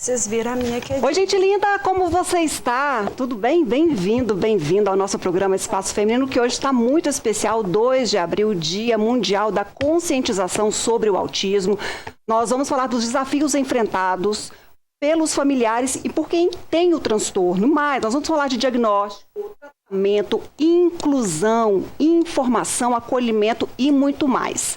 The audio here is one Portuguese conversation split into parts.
Vocês viram a minha querida. Oi, gente linda, como você está? Tudo bem? Bem-vindo ao nosso programa Espaço Feminino, que hoje está muito especial, 2 de abril, Dia Mundial da Conscientização sobre o Autismo. Nós vamos falar dos desafios enfrentados pelos familiares e por quem tem o transtorno. Mas nós vamos falar de diagnóstico, tratamento, inclusão, informação, acolhimento e muito mais.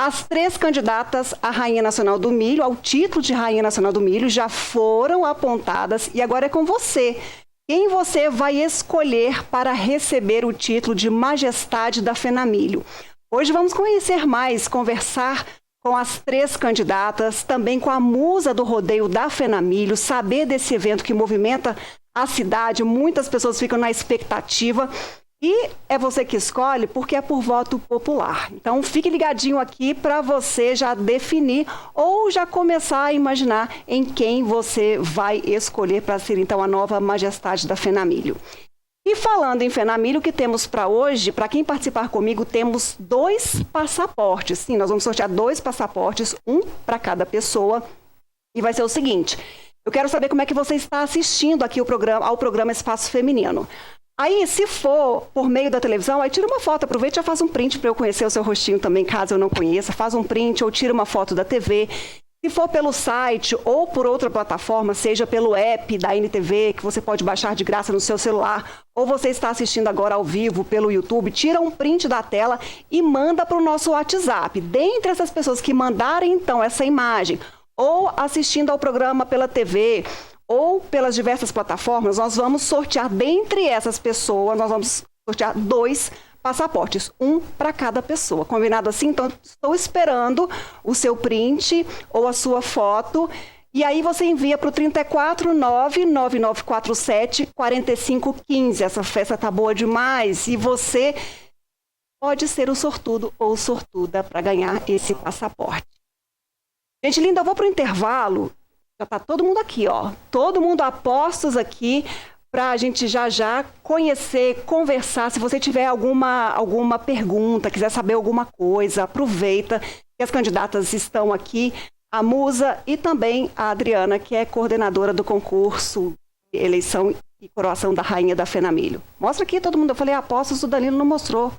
As 3 candidatas à Rainha Nacional do Milho, ao título de Rainha Nacional do Milho, já foram apontadas e agora é com você. Quem você vai escolher para receber o título de Majestade da Fenamilho? Hoje vamos conhecer mais, conversar com as 3 candidatas, também com a musa do rodeio da Fenamilho, saber desse evento que movimenta a cidade, muitas pessoas ficam na expectativa. E é você que escolhe porque é por voto popular. Então, fique ligadinho aqui para você já definir ou já começar a imaginar em quem você vai escolher para ser, então, a nova Majestade da Fenamilho. E falando em Fenamilho, o que temos para hoje, para quem participar comigo, temos 2 passaportes. Sim, nós vamos sortear 2 passaportes, um para cada pessoa. E vai ser o seguinte, eu quero saber como é que você está assistindo aqui ao programa Espaço Feminino. Aí, se for por meio da televisão, aí tira uma foto, aproveita e já faz um print para eu conhecer o seu rostinho também, caso eu não conheça. Faz um print ou tira uma foto da TV. Se for pelo site ou por outra plataforma, seja pelo app da NTV, que você pode baixar de graça no seu celular, ou você está assistindo agora ao vivo pelo YouTube, tira um print da tela e manda para o nosso WhatsApp. Dentre essas pessoas que mandarem, então, essa imagem, ou assistindo ao programa pela TV, ou pelas diversas plataformas, nós vamos sortear, dentre essas pessoas, nós vamos sortear 2 passaportes, um para cada pessoa. Combinado assim? Então, estou esperando o seu print ou a sua foto. E aí você envia para o 349-9947-4515. Essa festa tá boa demais. E você pode ser o sortudo ou sortuda para ganhar esse passaporte. Gente linda, eu vou para o intervalo. Já está todo mundo aqui, ó. Todo mundo a postos aqui para a gente já conhecer, conversar. Se você tiver alguma pergunta, quiser saber alguma coisa, aproveita que as candidatas estão aqui, a Musa e também a Adriana, que é coordenadora do concurso de eleição e coroação da Rainha da Fenamilho. Mostra aqui todo mundo. Eu falei, apostos, o Danilo não mostrou.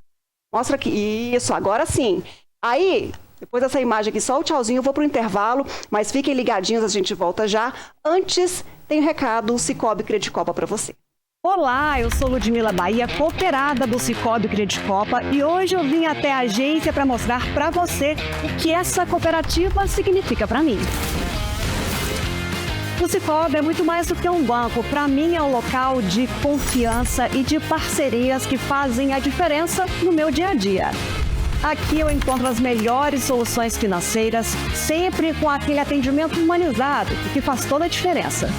Mostra aqui. Isso, agora sim. Aí, depois dessa imagem aqui, só o tchauzinho, eu vou para o intervalo, mas fiquem ligadinhos, a gente volta já. Antes, tem um recado, Sicoob Credicopa para você. Olá, eu sou Ludmila Bahia, cooperada do Sicoob Credicopa, e hoje eu vim até a agência para mostrar para você o que essa cooperativa significa para mim. O Sicoob é muito mais do que um banco. Para mim, é um local de confiança e de parcerias que fazem a diferença no meu dia a dia. Aqui eu encontro as melhores soluções financeiras, sempre com aquele atendimento humanizado, que faz toda a diferença.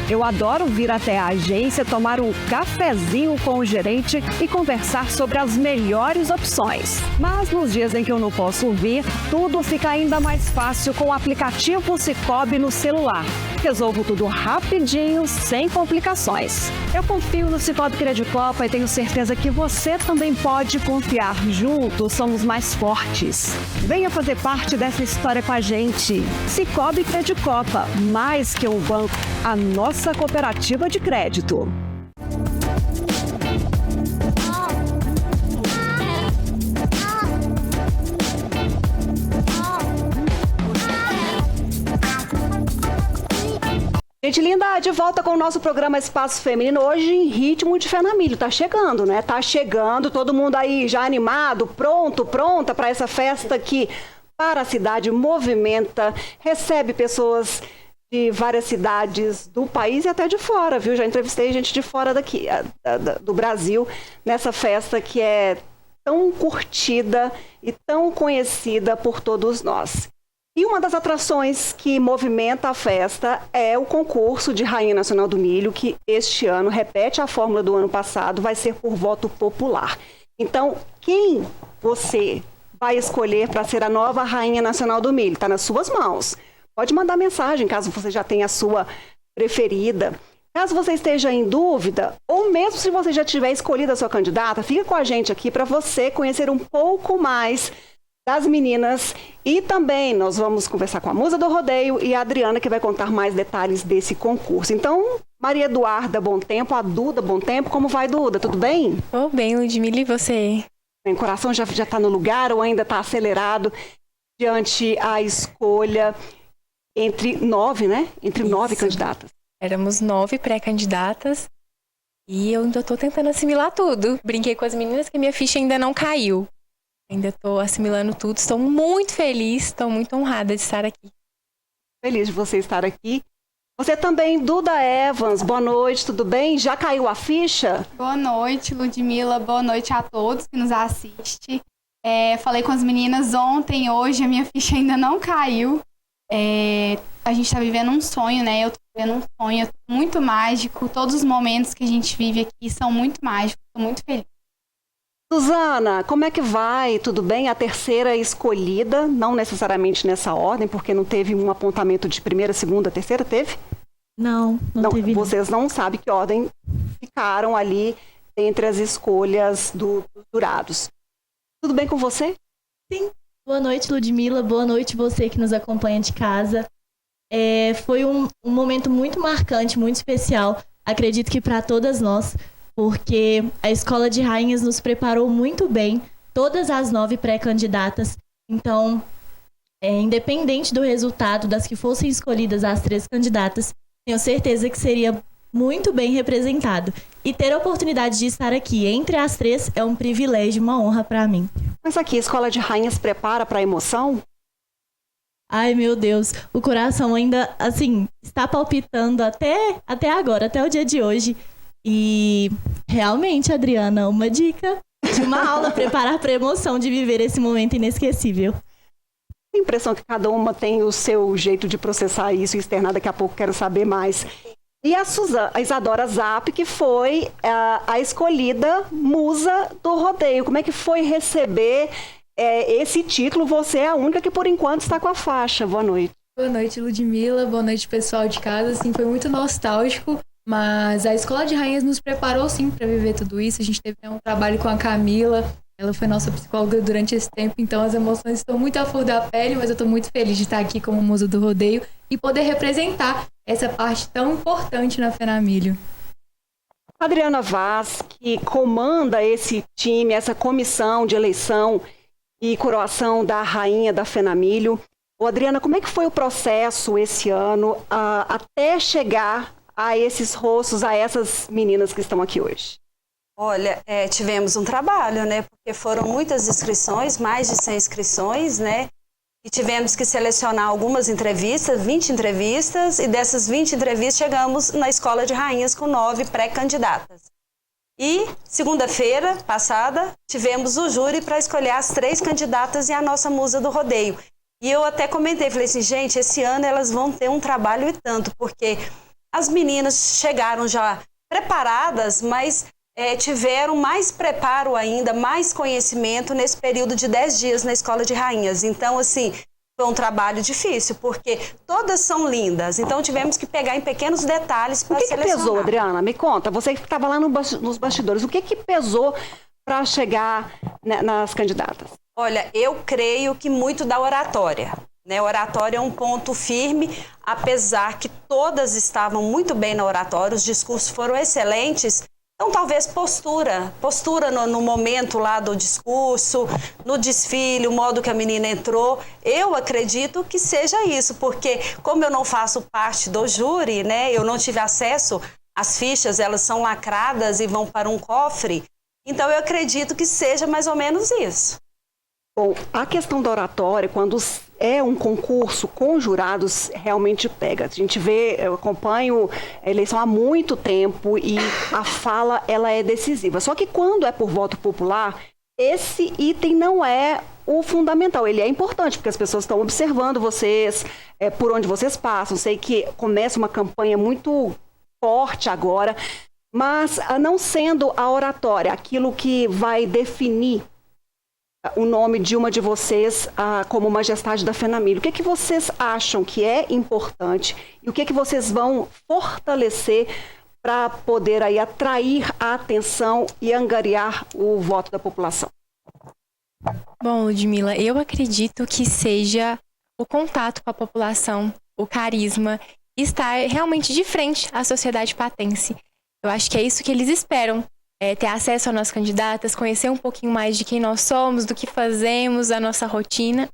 Eu adoro vir até a agência, tomar um cafezinho com o gerente e conversar sobre as melhores opções. Mas nos dias em que eu não posso vir, tudo fica ainda mais fácil com o aplicativo Sicoob no celular. Resolvo tudo rapidinho, sem complicações. Eu confio no Sicoob Credicopa e tenho certeza que você também pode confiar. Juntos somos mais fortes. Venha fazer parte dessa história com a gente. Sicoob Credicopa, mais que um banco, a nossa cooperativa de crédito. Gente linda, de volta com o nosso programa Espaço Feminino, hoje em ritmo de Fenamilho. Tá chegando, né? Tá chegando, todo mundo aí já animado, pronta para essa festa que para a cidade movimenta, recebe pessoas de várias cidades do país e até de fora, viu? Já entrevistei gente de fora daqui, do Brasil, nessa festa que é tão curtida e tão conhecida por todos nós. E uma das atrações que movimenta a festa é o concurso de Rainha Nacional do Milho, que este ano repete a fórmula do ano passado, vai ser por voto popular. Então, quem você vai escolher para ser a nova Rainha Nacional do Milho? Está nas suas mãos. Pode mandar mensagem, caso você já tenha a sua preferida. Caso você esteja em dúvida, ou mesmo se você já tiver escolhido a sua candidata, fica com a gente aqui para você conhecer um pouco mais das meninas. E também nós vamos conversar com a Musa do Rodeio e a Adriana, que vai contar mais detalhes desse concurso. Então, Maria Eduarda Bom Tempo, a Duda Bom Tempo. Como vai, Duda? Tudo bem? Tô bem, Ludmila, e você? O coração já está no lugar ou ainda está acelerado diante a escolha entre 9, né? Entre 9 candidatas. Éramos 9 pré-candidatas e eu ainda tô tentando assimilar tudo. Brinquei com as meninas que minha ficha ainda não caiu. Ainda tô assimilando tudo. Estou muito feliz, estou muito honrada de estar aqui. Feliz de você estar aqui. Você também, Duda Evans, boa noite, tudo bem? Já caiu a ficha? Boa noite, Ludmila, boa noite a todos que nos assistem. Falei com as meninas ontem, hoje, a minha ficha ainda não caiu. A gente está vivendo um sonho, né? Eu tô vivendo um sonho muito mágico. Todos os momentos que a gente vive aqui são muito mágicos, estou muito feliz. Suzana, como é que vai? Tudo bem? A terceira escolhida, não necessariamente nessa ordem, porque não teve um apontamento de primeira, segunda, terceira, teve? Não teve. Vocês não sabem que ordem ficaram ali entre as escolhas dos jurados. Tudo bem com você? Sim. Boa noite, Ludmila. Boa noite você que nos acompanha de casa. Foi um momento muito marcante, muito especial. Acredito que para todas nós, porque a Escola de Rainhas nos preparou muito bem, todas as 9 pré-candidatas. Então, independente do resultado das que fossem escolhidas as 3 candidatas, tenho certeza que seria muito bem representado. E ter a oportunidade de estar aqui entre as 3 é um privilégio, uma honra para mim. Mas aqui, a Escola de Rainhas prepara para a emoção? Ai, meu Deus, o coração ainda, assim, está palpitando até agora, até o dia de hoje. E realmente, Adriana, uma dica de uma aula, preparar para a emoção de viver esse momento inesquecível. Tenho a impressão que cada uma tem o seu jeito de processar isso e externar, daqui a pouco quero saber mais. E a Isadora Zap, que foi a escolhida musa do rodeio. Como é que foi receber esse título? Você é a única que, por enquanto, está com a faixa. Boa noite. Boa noite, Ludmila. Boa noite, pessoal de casa. Sim, foi muito nostálgico, mas a Escola de Rainhas nos preparou, sim, para viver tudo isso. A gente teve um trabalho com a Camila. Ela foi nossa psicóloga durante esse tempo, então as emoções estão muito à flor da pele, mas eu estou muito feliz de estar aqui como musa do rodeio e poder representar essa parte tão importante na Fenamilho. Adriana Vaz, que comanda esse time, essa comissão de eleição e coroação da rainha da Fenamilho. Adriana, como é que foi o processo esse ano até chegar a esses rostos, a essas meninas que estão aqui hoje? Olha, tivemos um trabalho, né? Porque foram muitas inscrições, mais de 100 inscrições, né? E tivemos que selecionar algumas entrevistas, 20 entrevistas, e dessas 20 entrevistas chegamos na Escola de Rainhas com 9 pré-candidatas. E segunda-feira passada tivemos o júri para escolher as 3 candidatas e a nossa musa do rodeio. E eu até comentei, falei assim, gente, esse ano elas vão ter um trabalho e tanto, porque as meninas chegaram já preparadas, mas tiveram mais preparo ainda, mais conhecimento nesse período de 10 dias na Escola de Rainhas. Então, assim, foi um trabalho difícil, porque todas são lindas. Então, tivemos que pegar em pequenos detalhes para selecionar. O que pesou, Adriana? Me conta, você que estava lá nos bastidores, o que pesou para chegar nas candidatas? Olha, eu creio que muito da oratória. Né? Oratória é um ponto firme, apesar que todas estavam muito bem na oratória, os discursos foram excelentes. Então, talvez postura no momento lá do discurso, no desfile, o modo que a menina entrou. Eu acredito que seja isso, porque como eu não faço parte do júri, né, eu não tive acesso às fichas, elas são lacradas e vão para um cofre. Então, eu acredito que seja mais ou menos isso. Bom, a questão da oratória, quando é um concurso com jurados, realmente pega. A gente vê, eu acompanho a eleição há muito tempo e a fala, ela é decisiva. Só que quando é por voto popular, esse item não é o fundamental. Ele é importante, porque as pessoas estão observando vocês, por onde vocês passam. Sei que começa uma campanha muito forte agora, mas não sendo a oratória aquilo que vai definir o nome de uma de vocês como majestade da Fenamilho. O que vocês acham que é importante e o que vocês vão fortalecer para poder aí atrair a atenção e angariar o voto da população? Bom, Ludmila, eu acredito que seja o contato com a população, o carisma, estar realmente de frente à sociedade patense. Eu acho que é isso que eles esperam, ter acesso às nossas candidatas, conhecer um pouquinho mais de quem nós somos, do que fazemos, a nossa rotina.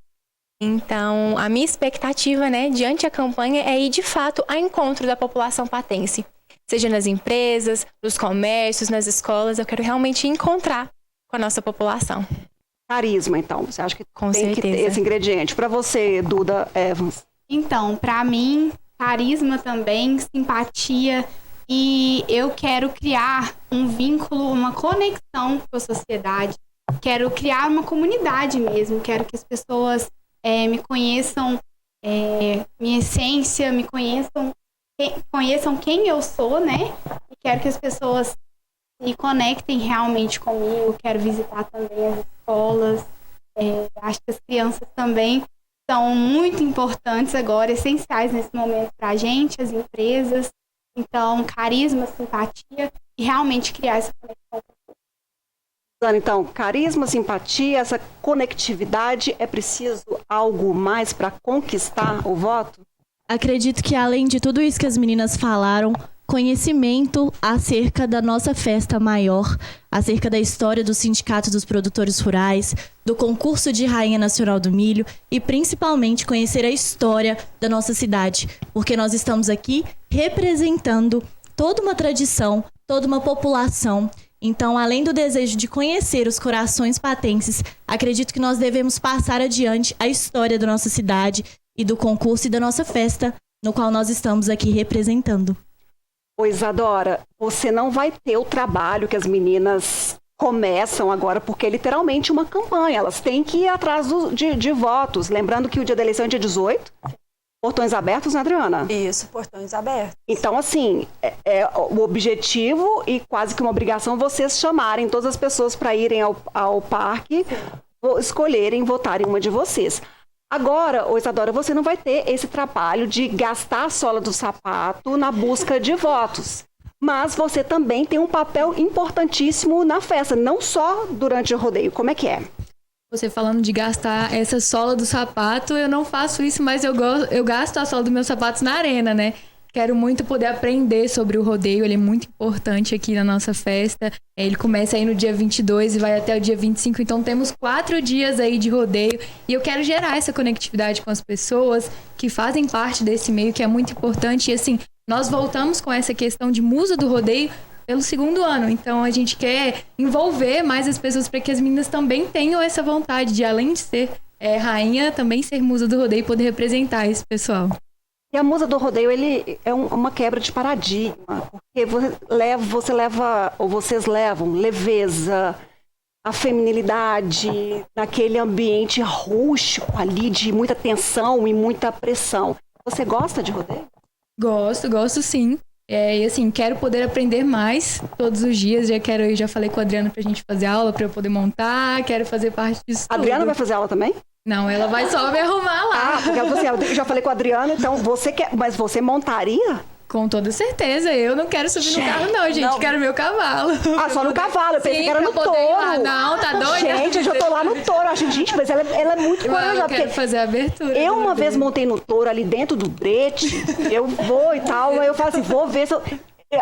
Então, a minha expectativa, diante da campanha, é ir de fato ao encontro da população patense. Seja nas empresas, nos comércios, nas escolas, eu quero realmente encontrar com a nossa população. Carisma, então. Você acha que Com tem certeza. que ter esse ingrediente? Para você, Duda Evans. Então, para mim, carisma também, simpatia, e eu quero criar um vínculo, uma conexão com a sociedade. Quero criar uma comunidade mesmo. Quero que as pessoas me conheçam, minha essência, me conheçam quem eu sou, né? E quero que as pessoas se conectem realmente comigo. Quero visitar também as escolas. Acho que as crianças também são muito importantes agora, essenciais nesse momento para a gente, as empresas. Então, carisma, simpatia e realmente criar essa conexão. Então, carisma, simpatia, essa conectividade, é preciso algo mais para conquistar o voto? Acredito que além de tudo isso que as meninas falaram, conhecimento acerca da nossa festa maior, acerca da história do Sindicato dos Produtores Rurais, do concurso de Rainha Nacional do Milho e principalmente conhecer a história da nossa cidade, porque nós estamos aqui representando toda uma tradição, toda uma população. Então, além do desejo de conhecer os corações patenses, acredito que nós devemos passar adiante a história da nossa cidade e do concurso e da nossa festa, no qual nós estamos aqui representando. Ô, Isadora, você não vai ter o trabalho que as meninas começam agora, porque é literalmente uma campanha. Elas têm que ir atrás de votos. Lembrando que o dia da eleição é dia 18. Portões abertos, né, Adriana? Isso, portões abertos. Então, assim, é o objetivo e quase que uma obrigação vocês chamarem todas as pessoas para irem ao parque, escolherem votar em uma de vocês. Agora, Isadora, você não vai ter esse trabalho de gastar a sola do sapato na busca de votos. Mas você também tem um papel importantíssimo na festa, não só durante o rodeio. Como é que é? Você falando de gastar essa sola do sapato, eu não faço isso, mas eu gasto a sola dos meus sapatos na arena, né? Quero muito poder aprender sobre o rodeio, ele é muito importante aqui na nossa festa. Ele começa aí no dia 22 e vai até o dia 25, então temos 4 dias aí de rodeio. E eu quero gerar essa conectividade com as pessoas que fazem parte desse meio, que é muito importante. E assim, nós voltamos com essa questão de musa do rodeio pelo 2º ano. Então a gente quer envolver mais as pessoas para que as meninas também tenham essa vontade de, além de ser rainha, também ser musa do rodeio e poder representar esse pessoal. E a musa do rodeio, ele é uma quebra de paradigma, porque vocês levam leveza, a feminilidade, naquele ambiente rústico ali, de muita tensão e muita pressão. Você gosta de rodeio? Gosto sim. E assim, quero poder aprender mais todos os dias. Já falei com a Adriana pra gente fazer aula, pra eu poder montar, quero fazer parte disso tudo. A Adriana vai fazer aula também? Não, ela vai só me arrumar lá. Porque eu já falei com a Adriana, então você quer. Mas você montaria? Com toda certeza. Eu não quero subir no carro, não, gente. Não. Quero meu cavalo. Ah, só no cavalo. Eu pensei que era no touro. Não, tá doida? Gente, eu já tô lá no touro. Eu acho, gente, mas ela é muito corajosa. Eu quero fazer a abertura. Eu uma vez montei no touro ali dentro do brete. Eu vou e tal. Aí eu falo assim, vou ver se eu...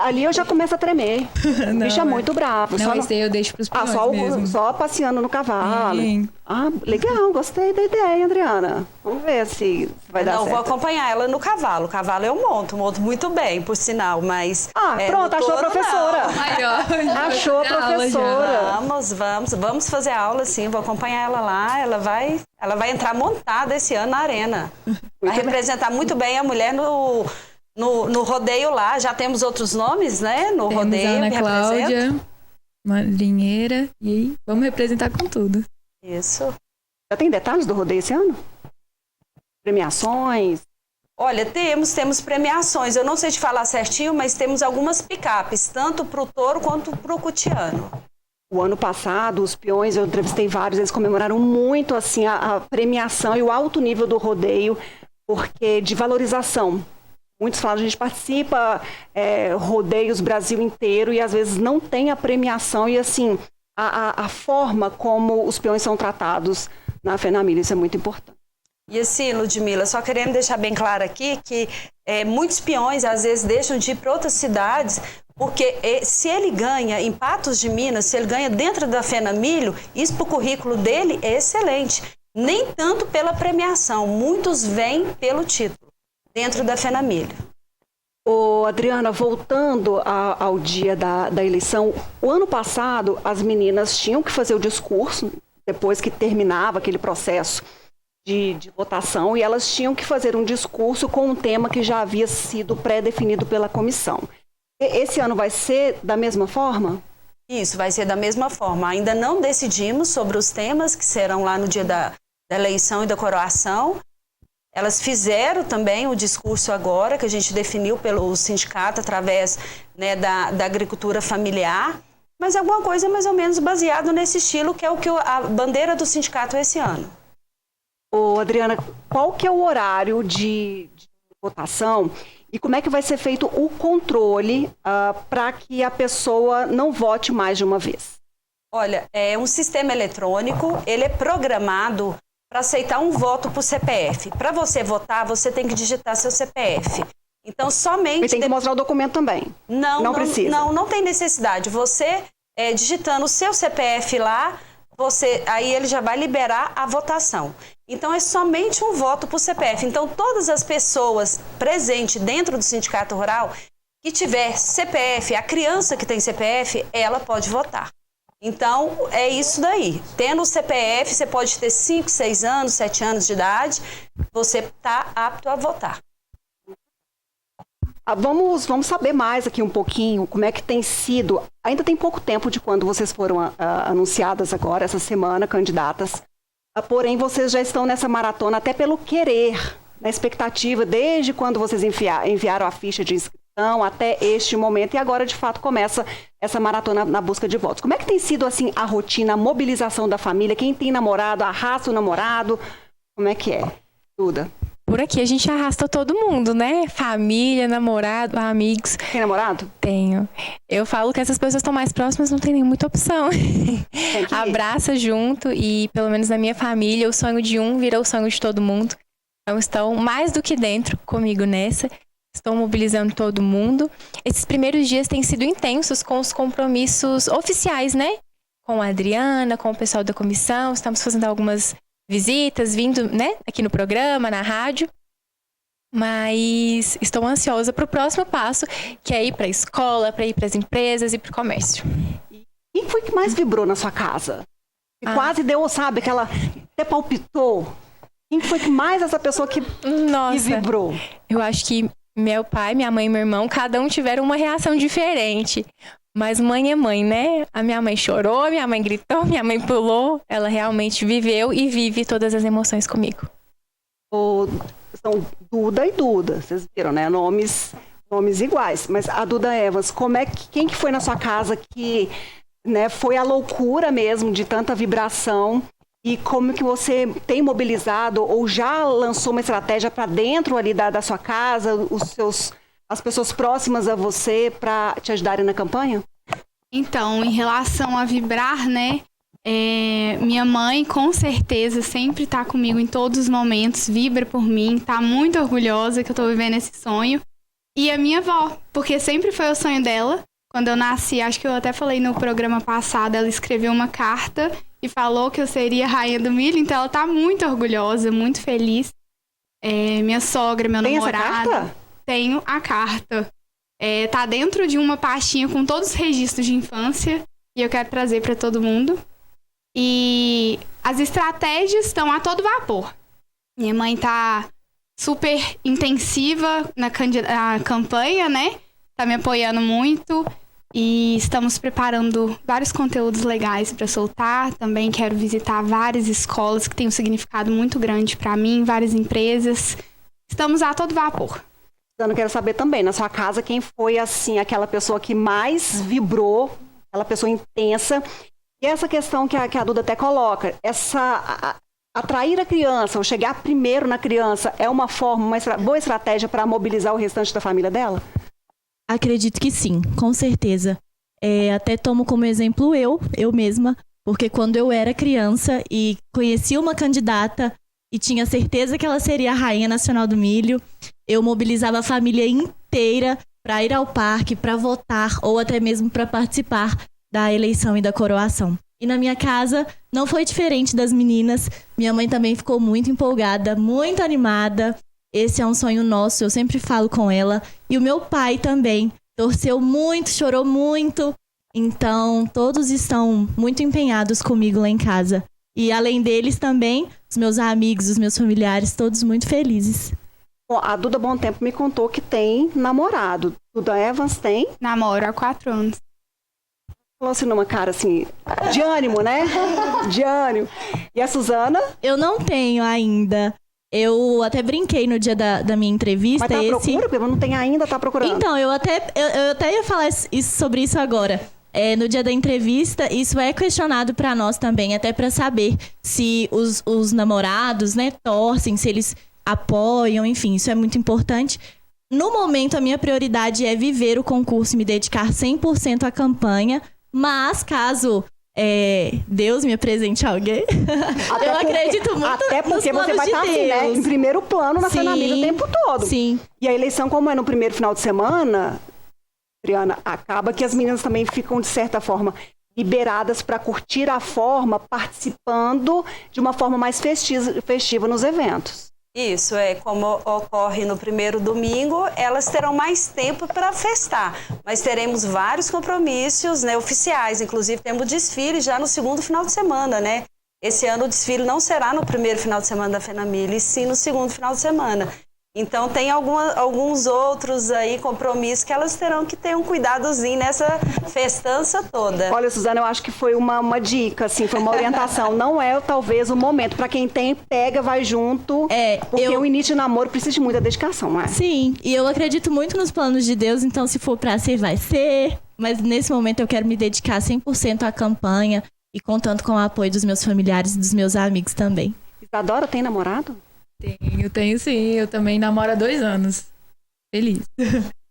Ali eu já começo a tremer. O bicho é muito bravo. Não, esse aí eu deixo pros peões mesmo. Só passeando no cavalo. Sim. Ah, legal. Gostei da ideia, Adriana. Vamos ver se vai dar certo. Não, vou acompanhar ela no cavalo. O cavalo eu monto muito bem, por sinal, mas... pronto, achou a professora. Aí, ó, Achou a professora. Vamos fazer aula, sim. Vou acompanhar ela lá. Ela vai entrar montada esse ano na arena. Vai representar muito bem a mulher no rodeio lá. Já temos outros nomes, né? No temos rodeio. A Ana que Cláudia, marinheira. E aí, vamos representar com tudo. Isso. Já tem detalhes do rodeio esse ano? Premiações? Olha, temos premiações. Eu não sei te falar certinho, mas temos algumas picapes, tanto para o touro quanto para o cutiano. O ano passado, os peões, eu entrevistei vários, eles comemoraram muito assim, a premiação e o alto nível do rodeio, porque de valorização. Muitos falam, a gente participa rodeios Brasil inteiro e às vezes não tem a premiação e assim, a forma como os peões são tratados na FENAMIL, isso é muito importante. E assim, Ludmila, só querendo deixar bem claro aqui que muitos peões às vezes deixam de ir para outras cidades, porque se ele ganha em Patos de Minas, se ele ganha dentro da FENAMIL, isso para o currículo dele é excelente. Nem tanto pela premiação, muitos vêm pelo título, dentro da FENAMIL. Ô, Adriana, voltando ao dia da eleição, o ano passado as meninas tinham que fazer o discurso, depois que terminava aquele processo de votação, e elas tinham que fazer um discurso com um tema que já havia sido pré-definido pela comissão. Esse ano vai ser da mesma forma? Isso, vai ser da mesma forma. Ainda não decidimos sobre os temas que serão lá no dia da eleição e da coroação. Elas fizeram também o discurso agora, que a gente definiu pelo sindicato através, né, da agricultura familiar, mas alguma coisa mais ou menos baseado nesse estilo, que é o que a bandeira do sindicato é esse ano. Ô, Adriana, qual que é o horário de votação e como é que vai ser feito o controle para que a pessoa não vote mais de uma vez? Olha, é um sistema eletrônico, ele é programado para aceitar um voto por CPF. Para você votar, você tem que digitar seu CPF. Então, somente... E tem que mostrar o documento também? Não precisa? Não tem necessidade. Você, digitando o seu CPF lá, aí ele já vai liberar a votação. Então, é somente um voto por CPF. Então, todas as pessoas presentes dentro do Sindicato Rural que tiver CPF, a criança que tem CPF, ela pode votar. Então, é isso daí. Tendo o CPF, você pode ter 5, 6 anos, 7 anos de idade, você está apto a votar. Vamos saber mais aqui um pouquinho como é que tem sido. Ainda tem pouco tempo de quando vocês foram anunciadas agora, essa semana, candidatas. Porém, vocês já estão nessa maratona até pelo querer, na expectativa, desde quando vocês enviaram a ficha de inscrição até este momento, e agora, de fato, começa essa maratona na busca de votos. Como é que tem sido, assim, a rotina, a mobilização da família? Quem tem namorado, arrasta o namorado? Como é que é? Duda? Por aqui a gente arrasta todo mundo, né? Família, namorado, amigos. Tem namorado? Tenho. Eu falo que essas pessoas estão mais próximas, não tem nem muita opção. Abraça junto e, pelo menos na minha família, o sonho de um vira o sonho de todo mundo. Então estão mais do que dentro comigo nessa. Estão mobilizando todo mundo. Esses primeiros dias têm sido intensos com os compromissos oficiais, né? Com a Adriana, com o pessoal da comissão. Estamos fazendo algumas visitas, vindo, né? Aqui no programa, na rádio. Mas estou ansiosa para o próximo passo, que é ir para a escola, para ir para as empresas e para o comércio. Quem foi que mais vibrou na sua casa? Que quase deu, sabe, aquela... Até palpitou. Quem foi que mais essa pessoa que vibrou? Eu acho que meu pai, minha mãe e meu irmão, cada um tiveram uma reação diferente. Mas mãe é mãe, né? A minha mãe chorou, minha mãe gritou, minha mãe pulou. Ela realmente viveu e vive todas as emoções comigo. São Duda e Duda, vocês viram, né? Nomes iguais. Mas a Duda Evans, quem que foi na sua casa que, né, foi a loucura mesmo de tanta vibração? E como que você tem mobilizado ou já lançou uma estratégia para dentro ali da sua casa, as pessoas próximas a você para te ajudarem na campanha? Então, em relação a vibrar, né? Minha mãe, com certeza, sempre está comigo em todos os momentos, vibra por mim, está muito orgulhosa que eu estou vivendo esse sonho. E a minha avó, porque sempre foi o sonho dela. Quando eu nasci, acho que eu até falei no programa passado, ela escreveu uma carta e falou que eu seria a rainha do milho, então ela tá muito orgulhosa, muito feliz. Minha sogra, meu namorado... Tem essa carta? Tenho a carta. Tá dentro de uma pastinha com todos os registros de infância e eu quero trazer para todo mundo. E as estratégias estão a todo vapor. Minha mãe tá super intensiva na campanha, né? Tá me apoiando muito. E estamos preparando vários conteúdos legais para soltar. Também quero visitar várias escolas que têm um significado muito grande para mim, várias empresas. Estamos a todo vapor. Eu quero saber também, na sua casa, quem foi, assim, aquela pessoa que mais vibrou, aquela pessoa intensa. E essa questão que a Duda até coloca, atrair a criança, ou chegar primeiro na criança, é uma forma, uma boa estratégia para mobilizar o restante da família dela? Acredito que sim, com certeza. Até tomo como exemplo eu mesma, porque quando eu era criança e conheci uma candidata e tinha certeza que ela seria a Rainha Nacional do Milho, eu mobilizava a família inteira para ir ao parque, para votar ou até mesmo para participar da eleição e da coroação. E na minha casa não foi diferente das meninas. Minha mãe também ficou muito empolgada, muito animada. Esse é um sonho nosso, eu sempre falo com ela. E o meu pai também torceu muito, chorou muito. Então, todos estão muito empenhados comigo lá em casa. E além deles também, os meus amigos, os meus familiares, todos muito felizes. Bom, a Duda Bom Tempo me contou que tem namorado. Duda Evans tem? Namoro há 4 anos. Falou assim numa cara assim, de ânimo, né? De ânimo. E a Suzana? Eu não tenho ainda. Eu até brinquei no dia da minha entrevista. Mas tá à procura? Porque não tem ainda, tá procurando. Então, eu até ia falar sobre isso agora. No dia da entrevista, isso é questionado para nós também, até para saber se os namorados, né, torcem, se eles apoiam, enfim, isso é muito importante. No momento, a minha prioridade é viver o concurso e me dedicar 100% à campanha, mas caso Deus me apresente alguém, eu acredito muito. Até porque você vai estar assim, né, em primeiro plano na família o tempo todo. Sim. E a eleição, como é no primeiro final de semana, Adriana, acaba que as meninas também ficam, de certa forma, liberadas para curtir a forma, participando de uma forma mais festiva nos eventos. Isso, como ocorre no primeiro domingo, elas terão mais tempo para festar, mas teremos vários compromissos, né, oficiais, inclusive temos desfile já no segundo final de semana, né? Esse ano o desfile não será no primeiro final de semana da FENAMIL, e sim no segundo final de semana. Então tem alguns outros aí compromissos que elas terão que ter um cuidadozinho nessa festança toda. Olha, Suzana, eu acho que foi uma dica, assim, foi uma orientação. Não é talvez o momento. Para quem tem, pega, vai junto. Porque o início de namoro precisa de muita dedicação, não é? Sim, e eu acredito muito nos planos de Deus, então se for para ser, vai ser. Mas nesse momento eu quero me dedicar 100% à campanha e contando com o apoio dos meus familiares e dos meus amigos também. Isadora, tem namorado? Tenho sim. Eu também namoro há 2 anos. Feliz.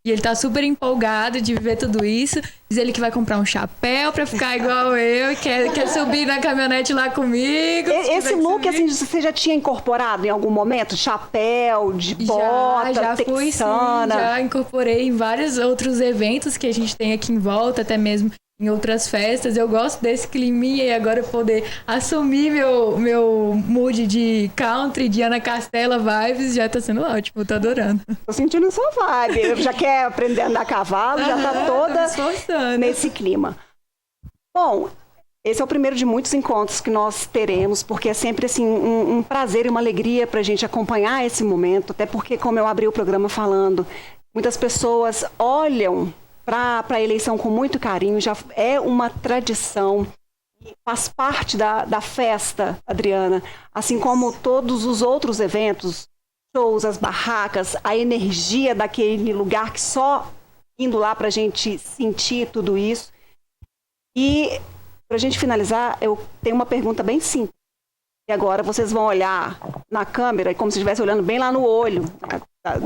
E ele tá super empolgado de viver tudo isso. Diz ele que vai comprar um chapéu pra ficar igual eu. Quer subir na caminhonete lá comigo. Esse look, assim, você já tinha incorporado em algum momento? Chapéu, de bota, já texana? Fui, sim, já incorporei em vários outros eventos que a gente tem aqui em volta, até mesmo em outras festas. Eu gosto desse climinha e agora poder assumir meu mood de country, de Ana Castela vibes, já tá sendo ótimo, tô adorando. Tô sentindo sua vibe. Já quer aprender a andar a cavalo, já tá toda nesse clima. Bom, esse é o primeiro de muitos encontros que nós teremos, porque é sempre assim, um prazer e uma alegria pra gente acompanhar esse momento, até porque, como eu abri o programa falando, muitas pessoas olham para a eleição com muito carinho, já é uma tradição, faz parte da festa, Adriana, assim como todos os outros eventos, shows, as barracas, a energia daquele lugar que só indo lá para a gente sentir tudo isso. E para a gente finalizar, eu tenho uma pergunta bem simples. E agora vocês vão olhar na câmera, como se estivesse olhando bem lá no olho, né,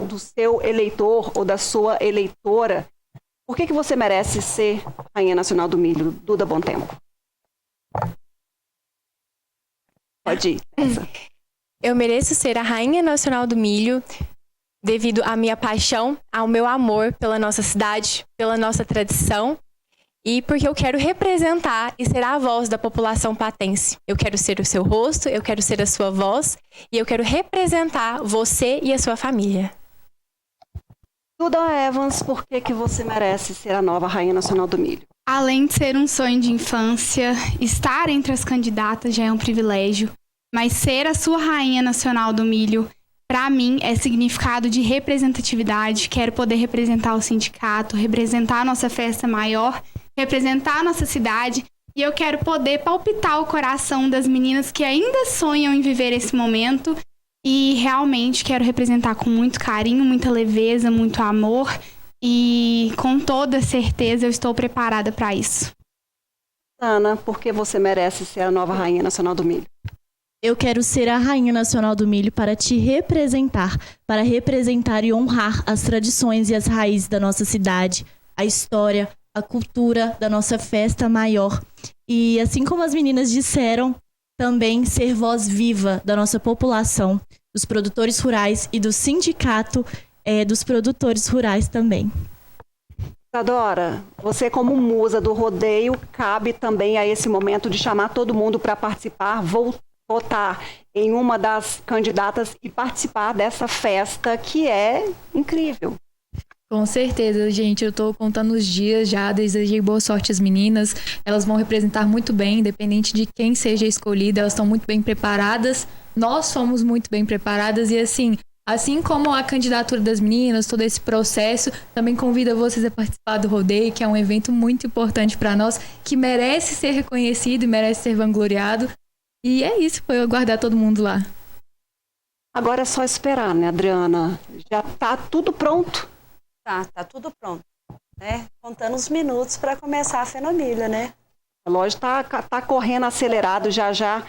do seu eleitor ou da sua eleitora. Por que você merece ser Rainha Nacional do Milho, Duda Bom Tempo? Pode ir. Eu mereço ser a Rainha Nacional do Milho devido à minha paixão, ao meu amor pela nossa cidade, pela nossa tradição e porque eu quero representar e ser a voz da população patense. Eu quero ser o seu rosto, eu quero ser a sua voz e eu quero representar você e a sua família. Duda Evans, por que você merece ser a nova Rainha Nacional do Milho? Além de ser um sonho de infância, estar entre as candidatas já é um privilégio, mas ser a sua Rainha Nacional do Milho, para mim, é significado de representatividade. Quero poder representar o sindicato, representar a nossa festa maior, representar a nossa cidade, e eu quero poder palpitar o coração das meninas que ainda sonham em viver esse momento. E realmente quero representar com muito carinho, muita leveza, muito amor. E com toda certeza eu estou preparada para isso. Ana, por que você merece ser a nova Rainha Nacional do Milho? Eu quero ser a Rainha Nacional do Milho para te representar, e honrar as tradições e as raízes da nossa cidade, a história, a cultura da nossa festa maior. E assim como as meninas disseram, também ser voz viva da nossa população, dos produtores rurais e do sindicato dos produtores rurais também. Isadora, você como musa do rodeio, cabe também a esse momento de chamar todo mundo para participar, votar em uma das candidatas e participar dessa festa que é incrível. Com certeza, gente. Eu tô contando os dias já, desejei boa sorte às meninas. Elas vão representar muito bem, independente de quem seja escolhida, elas estão muito bem preparadas. Nós somos muito bem preparadas e assim como a candidatura das meninas, todo esse processo, também convido vocês a participar do rodeio, que é um evento muito importante para nós, que merece ser reconhecido e merece ser vangloriado. E é isso, foi eu aguardar todo mundo lá. Agora é só esperar, né, Adriana? Já tá tudo pronto. Tá tudo pronto, né? Contando os minutos para começar a Fenamilha, né? A loja tá correndo acelerado, já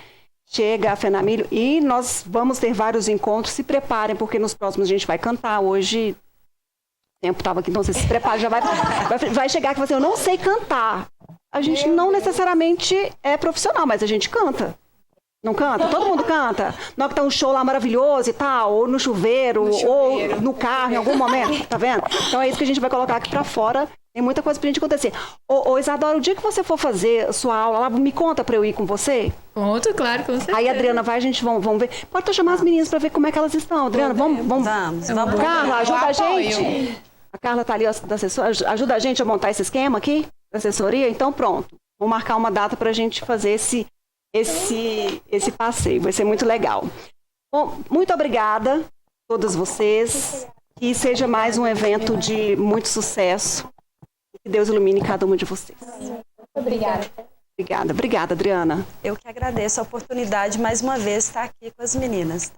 chega a Fenamilha e nós vamos ter vários encontros. Se preparem, porque nos próximos a gente vai cantar. Hoje, o tempo estava aqui, então você se prepara, já vai chegar aqui e eu não sei cantar. A gente não necessariamente é profissional, mas a gente canta. Não canta? Todo mundo canta. Não que tá um show lá maravilhoso e tal, ou no chuveiro, ou no carro, em algum momento, tá vendo? Então é isso que a gente vai colocar aqui pra fora. Tem muita coisa pra gente acontecer. Ô Isadora, o dia que você for fazer a sua aula lá, me conta pra eu ir com você? Conto, claro, com certeza. Aí, Adriana, vai, a gente vamos ver. Pode chamar as meninas pra ver como é que elas estão. Adriana, vamos. Carla, ajuda a gente. A Carla tá ali da assessora, ajuda a gente a montar esse esquema aqui, da assessoria. Então, pronto. Vou marcar uma data pra gente fazer esse passeio, vai ser muito legal. Bom, muito obrigada a todas vocês, que seja mais um evento de muito sucesso, que Deus ilumine cada uma de vocês. Obrigada. Obrigada, Adriana. Eu que agradeço a oportunidade, mais uma vez, de estar aqui com as meninas.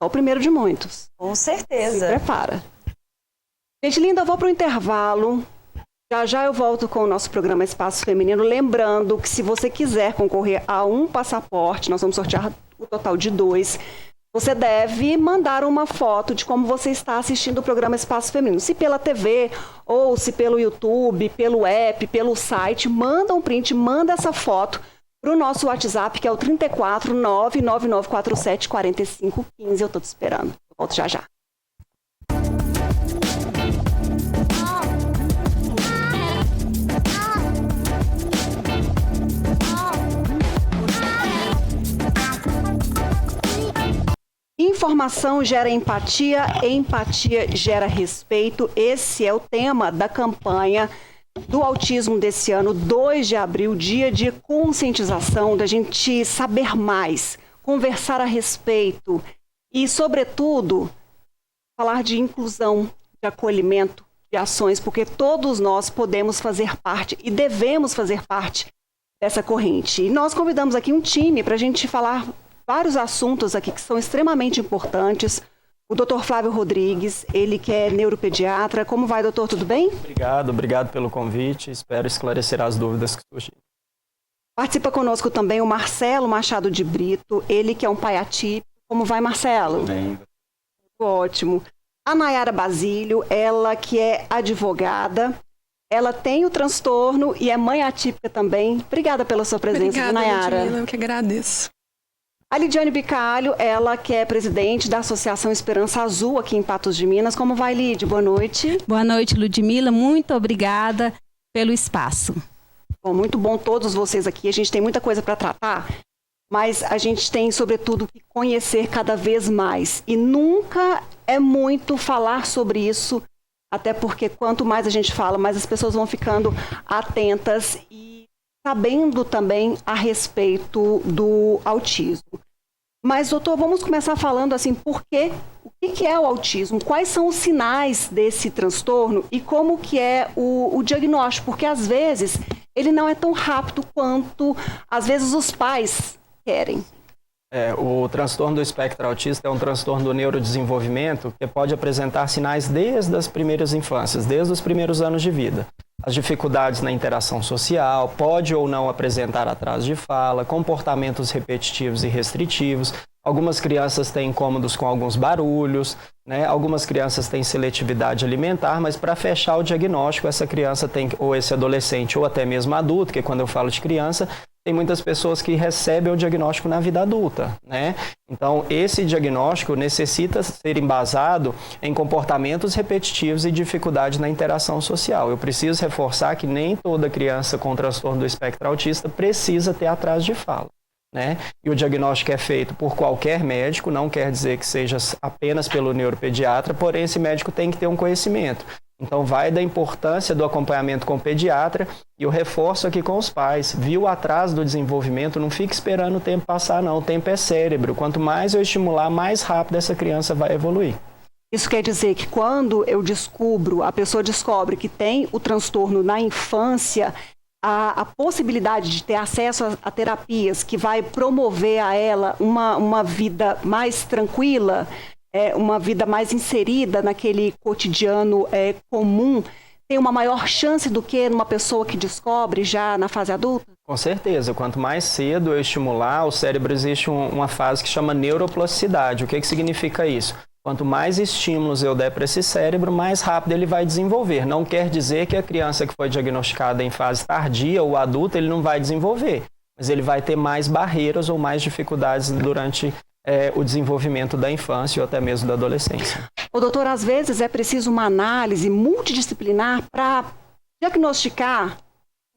É o primeiro de muitos. Com certeza. Se prepara. Gente linda, eu vou para o intervalo. Já eu volto com o nosso programa Espaço Feminino, lembrando que se você quiser concorrer a um passaporte, nós vamos sortear o total de 2, você deve mandar uma foto de como você está assistindo o programa Espaço Feminino. Se pela TV, ou se pelo YouTube, pelo app, pelo site, manda um print, manda essa foto para o nosso WhatsApp, que é o 34 99947 4515. Eu estou te esperando. Eu volto já. Informação gera empatia, empatia gera respeito. Esse é o tema da campanha do autismo desse ano, 2 de abril, dia de conscientização, da gente saber mais, conversar a respeito e, sobretudo, falar de inclusão, de acolhimento, de ações, porque todos nós podemos fazer parte e devemos fazer parte dessa corrente. E nós convidamos aqui um time para a gente falar vários assuntos aqui que são extremamente importantes. O Dr. Flávio Rodrigues, ele que é neuropediatra. Como vai, doutor? Tudo bem? Obrigado pelo convite. Espero esclarecer as dúvidas que surgirem. Participa conosco também o Marcelo Machado de Brito, ele que é um pai atípico. Como vai, Marcelo? Tudo bem. Ótimo. A Nayara Basílio, ela que é advogada, ela tem o transtorno e é mãe atípica também. Obrigada pela sua presença, Nayara. Obrigada, eu que agradeço. A Lidiane Bicalho, ela que é presidente da Associação Esperança Azul aqui em Patos de Minas. Como vai, Lid? Boa noite. Boa noite, Ludmila. Muito obrigada pelo espaço. Bom, muito bom todos vocês aqui. A gente tem muita coisa para tratar, mas a gente tem, sobretudo, que conhecer cada vez mais. E nunca é muito falar sobre isso, até porque quanto mais a gente fala, mais as pessoas vão ficando atentas e sabendo também a respeito do autismo. Mas, doutor, vamos começar falando assim, o que é o autismo? Quais são os sinais desse transtorno e como que é o diagnóstico? Porque, às vezes, ele não é tão rápido quanto, às vezes, os pais querem. O transtorno do espectro autista é um transtorno do neurodesenvolvimento que pode apresentar sinais desde as primeiras infâncias, desde os primeiros anos de vida. As dificuldades na interação social, pode ou não apresentar atraso de fala, comportamentos repetitivos e restritivos. Algumas crianças têm incômodos com alguns barulhos, né? Algumas crianças têm seletividade alimentar, mas para fechar o diagnóstico, essa criança tem, ou esse adolescente, ou até mesmo adulto, que quando eu falo de criança, tem muitas pessoas que recebem o diagnóstico na vida adulta, né? Então, esse diagnóstico necessita ser embasado em comportamentos repetitivos e dificuldade na interação social. Eu preciso reforçar que nem toda criança com transtorno do espectro autista precisa ter atraso de fala, né? E o diagnóstico é feito por qualquer médico, não quer dizer que seja apenas pelo neuropediatra, porém esse médico tem que ter um conhecimento. Então vai da importância do acompanhamento com o pediatra, e eu reforço aqui com os pais, viu o atraso do desenvolvimento, não fique esperando o tempo passar não, o tempo é cérebro, quanto mais eu estimular, mais rápido essa criança vai evoluir. Isso quer dizer que quando a pessoa descobre que tem o transtorno na infância, a possibilidade de ter acesso a terapias que vai promover a ela uma vida mais tranquila, uma vida mais inserida naquele cotidiano comum, tem uma maior chance do que numa pessoa que descobre já na fase adulta? Com certeza, quanto mais cedo eu estimular, o cérebro existe uma fase que chama neuroplasticidade. O que significa isso? Quanto mais estímulos eu der para esse cérebro, mais rápido ele vai desenvolver. Não quer dizer que a criança que foi diagnosticada em fase tardia ou adulta, ele não vai desenvolver, mas ele vai ter mais barreiras ou mais dificuldades durante o desenvolvimento da infância ou até mesmo da adolescência. Doutor, às vezes é preciso uma análise multidisciplinar para diagnosticar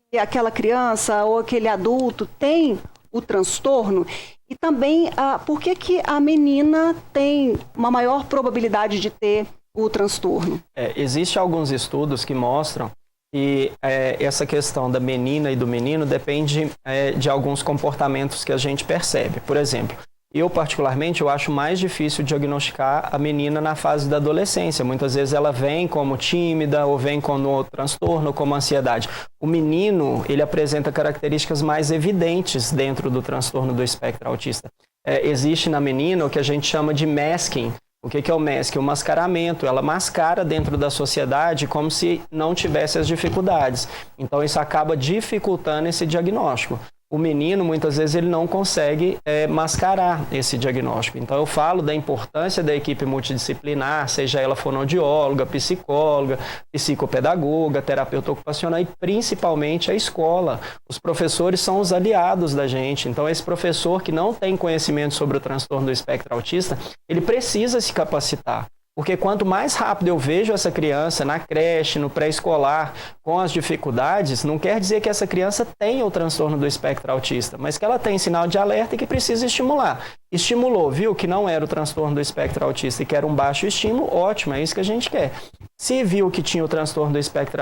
que aquela criança ou aquele adulto tem o transtorno, e também por que a menina tem uma maior probabilidade de ter o transtorno? Existem alguns estudos que mostram que essa questão da menina e do menino depende de alguns comportamentos que a gente percebe. Por exemplo, eu particularmente acho mais difícil diagnosticar a menina na fase da adolescência. Muitas vezes ela vem como tímida ou vem com um transtorno, como ansiedade. O menino, ele apresenta características mais evidentes dentro do transtorno do espectro autista. Existe na menina o que a gente chama de masking. O que é o masking? O mascaramento. Ela mascara dentro da sociedade como se não tivesse as dificuldades. Então isso acaba dificultando esse diagnóstico. O menino, muitas vezes, ele não consegue mascarar esse diagnóstico. Então, eu falo da importância da equipe multidisciplinar, seja ela fonoaudióloga, psicóloga, psicopedagoga, terapeuta ocupacional e, principalmente, a escola. Os professores são os aliados da gente. Então, esse professor que não tem conhecimento sobre o transtorno do espectro autista, ele precisa se capacitar. Porque quanto mais rápido eu vejo essa criança na creche, no pré-escolar, com as dificuldades, não quer dizer que essa criança tenha o transtorno do espectro autista, mas que ela tem sinal de alerta e que precisa estimular. Estimulou, viu que não era o transtorno do espectro autista e que era um baixo estímulo, ótimo, é isso que a gente quer. Se viu que tinha o transtorno do espectro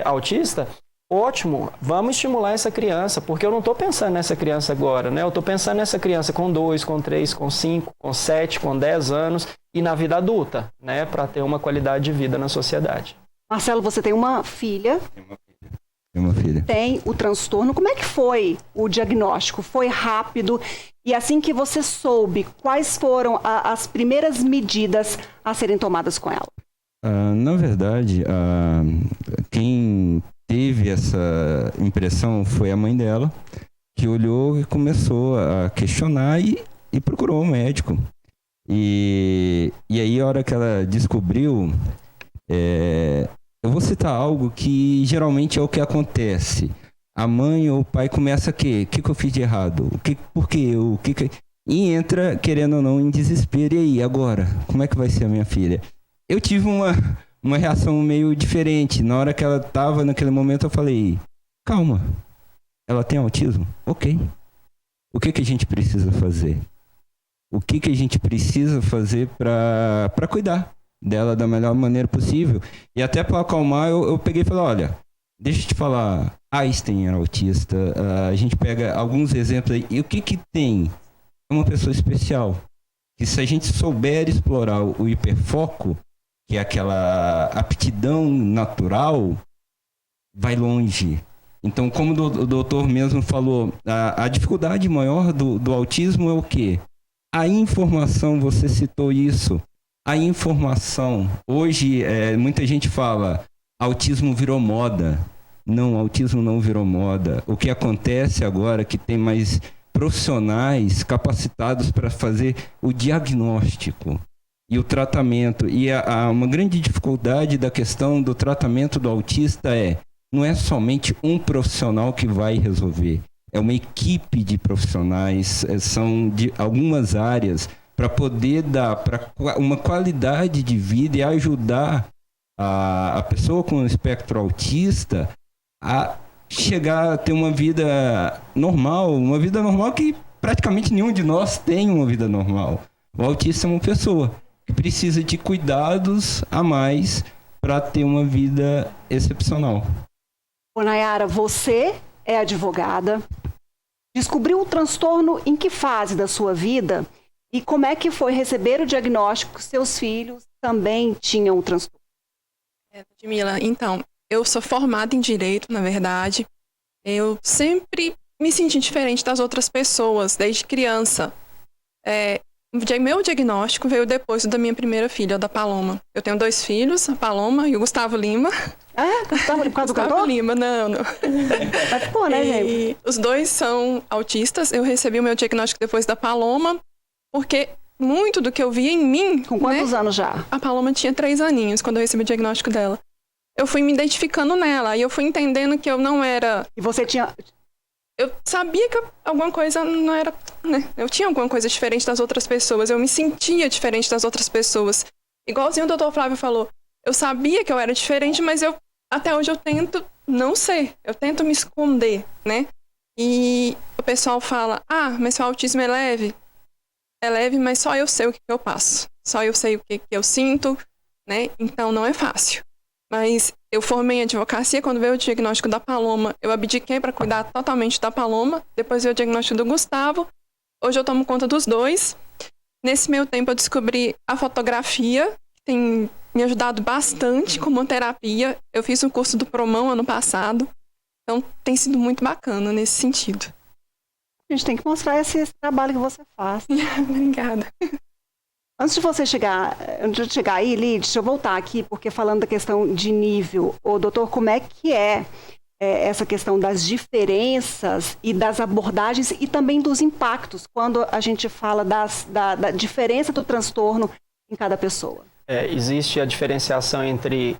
autista, ótimo, vamos estimular essa criança, porque eu não estou pensando nessa criança agora, né? Eu estou pensando nessa criança com 2, com 3, com 5, com 7, com 10 anos e na vida adulta, né? Para ter uma qualidade de vida na sociedade. Marcelo, você tem uma filha. Tem uma filha. Tem o transtorno. Como é que foi o diagnóstico? Foi rápido? E assim que você soube, quais foram as primeiras medidas a serem tomadas com ela? Na verdade, quem teve essa impressão foi a mãe dela, que olhou e começou a questionar e procurou um médico. E aí, a hora que ela descobriu, eu vou citar algo que geralmente é o que acontece. A mãe ou o pai começa o que eu fiz de errado? Por quê? E entra, querendo ou não, em desespero. E aí, agora? Como é que vai ser a minha filha? Eu tive uma reação meio diferente. Na hora que ela estava naquele momento, eu falei, calma, ela tem autismo? Ok. O que a gente precisa fazer? O que a gente precisa fazer para cuidar dela da melhor maneira possível? E até para acalmar, eu peguei e falei, olha, deixa eu te falar, Einstein era autista, a gente pega alguns exemplos aí, e o que tem? É uma pessoa especial, que se a gente souber explorar o hiperfoco, que é aquela aptidão natural, vai longe. Então, como o doutor mesmo falou, a dificuldade maior do autismo é o quê? A informação, você citou isso. A informação. Hoje, muita gente fala, autismo virou moda. Não, autismo não virou moda. O que acontece agora é que tem mais profissionais capacitados para fazer o diagnóstico. E o tratamento, e uma grande dificuldade da questão do tratamento do autista não é somente um profissional que vai resolver, é uma equipe de profissionais, são de algumas áreas, para poder dar uma qualidade de vida e ajudar a pessoa com o espectro autista a chegar a ter uma vida normal que praticamente nenhum de nós tem uma vida normal. O autista é uma pessoa que precisa de cuidados a mais para ter uma vida excepcional. Ô, Nayara, você é advogada, descobriu o transtorno em que fase da sua vida e como é que foi receber o diagnóstico que seus filhos também tinham o transtorno? Ludmila, então, eu sou formada em Direito, na verdade. Eu sempre me senti diferente das outras pessoas, desde criança. Meu diagnóstico veio depois da minha primeira filha, da Paloma. Eu tenho 2 filhos, a Paloma e o Gustavo Lima. Gustavo Lima, por causa do cantor? Gustavo Lima, não. Mas ficou, né, gente? Os 2 são autistas. Eu recebi o meu diagnóstico depois da Paloma, porque muito do que eu via em mim... Com quantos anos já? A Paloma tinha 3 aninhos quando eu recebi o diagnóstico dela. Eu fui me identificando nela e eu fui entendendo que eu não era... E você tinha... Eu sabia que alguma coisa não era... Né? Eu tinha alguma coisa diferente das outras pessoas. Eu me sentia diferente das outras pessoas. Igualzinho o doutor Flávio falou. Eu sabia que eu era diferente, mas até hoje eu tento não ser. Eu tento me esconder, né? E o pessoal fala, mas seu autismo é leve. É leve, mas só eu sei o que eu passo. Só eu sei o que eu sinto, né? Então não é fácil. Mas eu formei em advocacia, quando veio o diagnóstico da Paloma, eu abdiquei para cuidar totalmente da Paloma. Depois veio o diagnóstico do Gustavo. Hoje eu tomo conta dos 2. Nesse meio tempo eu descobri a fotografia, que tem me ajudado bastante como terapia. Eu fiz um curso do Promão ano passado. Então tem sido muito bacana nesse sentido. A gente tem que mostrar esse trabalho que você faz. Obrigada. Antes de você chegar aí, Lid, deixa eu voltar aqui, porque falando da questão de nível, doutor, como é que essa questão das diferenças e das abordagens e também dos impactos, quando a gente fala da diferença do transtorno em cada pessoa? Existe a diferenciação entre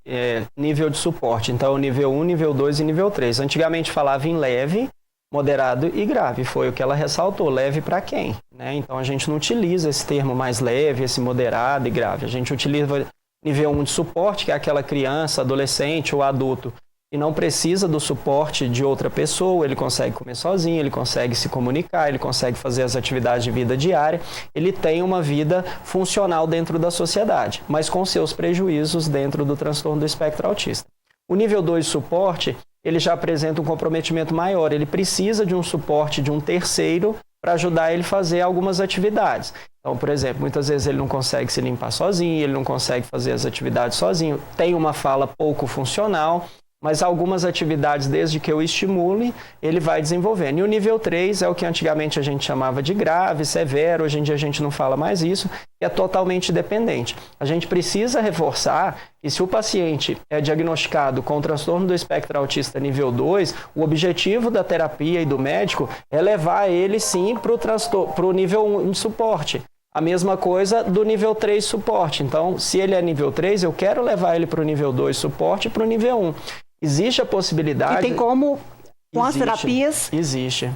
nível de suporte, então nível 1, nível 2 e nível 3. Antigamente falava em leve, moderado e grave, foi o que ela ressaltou, leve para quem? Né? Então a gente não utiliza esse termo mais leve, esse moderado e grave, a gente utiliza nível 1 de suporte, que é aquela criança, adolescente ou adulto, e não precisa do suporte de outra pessoa, ele consegue comer sozinho, ele consegue se comunicar, ele consegue fazer as atividades de vida diária, ele tem uma vida funcional dentro da sociedade, mas com seus prejuízos dentro do transtorno do espectro autista. O nível 2 de suporte, ele já apresenta um comprometimento maior, ele precisa de um suporte de um terceiro para ajudar ele a fazer algumas atividades. Então, por exemplo, muitas vezes ele não consegue se limpar sozinho, ele não consegue fazer as atividades sozinho, tem uma fala pouco funcional, mas algumas atividades, desde que eu estimule, ele vai desenvolvendo. E o nível 3 é o que antigamente a gente chamava de grave, severo, hoje em dia a gente não fala mais isso, e é totalmente dependente. A gente precisa reforçar que se o paciente é diagnosticado com transtorno do espectro autista nível 2, o objetivo da terapia e do médico é levar ele sim para o nível 1 de suporte. A mesma coisa do nível 3 suporte. Então, se ele é nível 3, eu quero levar ele para o nível 2 suporte e para o nível 1. Existe a possibilidade... E tem como, com as terapias... Existe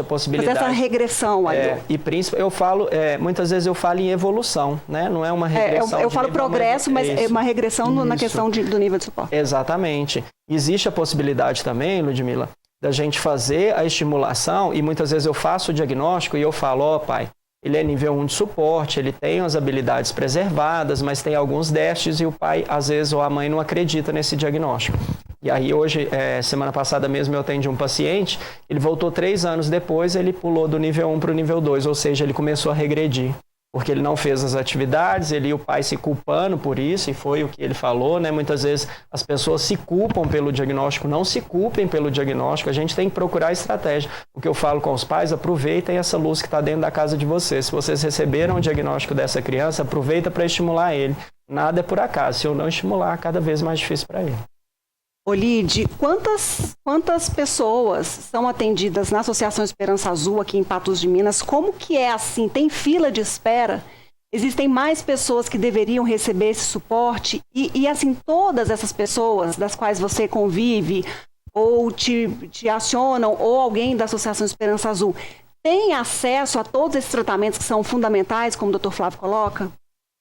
a possibilidade... Fazer essa regressão aí. E eu falo, muitas vezes eu falo em evolução, né? Não é uma regressão. Eu falo progresso, mas é uma regressão na questão do nível de suporte. Exatamente. Existe a possibilidade também, Ludmila, da gente fazer a estimulação, e muitas vezes eu faço o diagnóstico e eu falo, pai, ele é nível 1 de suporte, ele tem as habilidades preservadas, mas tem alguns déficits e o pai, às vezes, ou a mãe não acredita nesse diagnóstico. E aí hoje, semana passada mesmo, eu atendi um paciente, ele voltou 3 anos depois, ele pulou do nível 1 para o nível 2, ou seja, ele começou a regredir. Porque ele não fez as atividades, ele e o pai se culpando por isso, e foi o que ele falou, né? Muitas vezes as pessoas se culpam pelo diagnóstico, não se culpem pelo diagnóstico, a gente tem que procurar estratégia. O que eu falo com os pais, aproveitem essa luz que está dentro da casa de vocês. Se vocês receberam o diagnóstico dessa criança, aproveita para estimular ele. Nada é por acaso, se eu não estimular, cada vez mais difícil para ele. Olide, quantas pessoas são atendidas na Associação Esperança Azul aqui em Patos de Minas? Como que é assim? Tem fila de espera? Existem mais pessoas que deveriam receber esse suporte e assim, todas essas pessoas das quais você convive ou te acionam, ou alguém da Associação Esperança Azul, tem acesso a todos esses tratamentos que são fundamentais, como o Dr. Flávio coloca?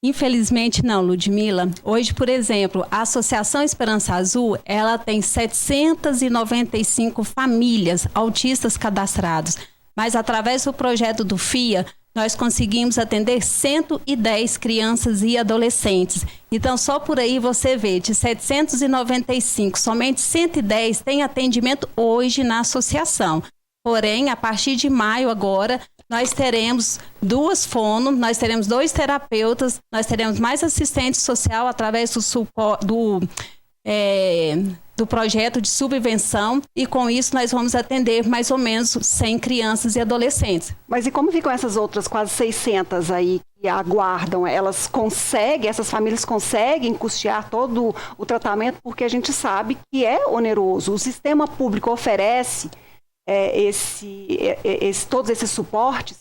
Infelizmente não, Ludmila. Hoje, por exemplo, a Associação Esperança Azul, ela tem 795 famílias autistas cadastrados, mas através do projeto do FIA, nós conseguimos atender 110 crianças e adolescentes. Então, só por aí você vê, de 795, somente 110 têm atendimento hoje na associação. Porém, a partir de maio agora, nós teremos 2 fono, nós teremos 2 terapeutas, nós teremos mais assistente social através do projeto de subvenção, e com isso nós vamos atender mais ou menos 100 crianças e adolescentes. Mas e como ficam essas outras quase 600 aí que aguardam? Essas famílias conseguem custear todo o tratamento, porque a gente sabe que é oneroso. O sistema público oferece todos esses suportes?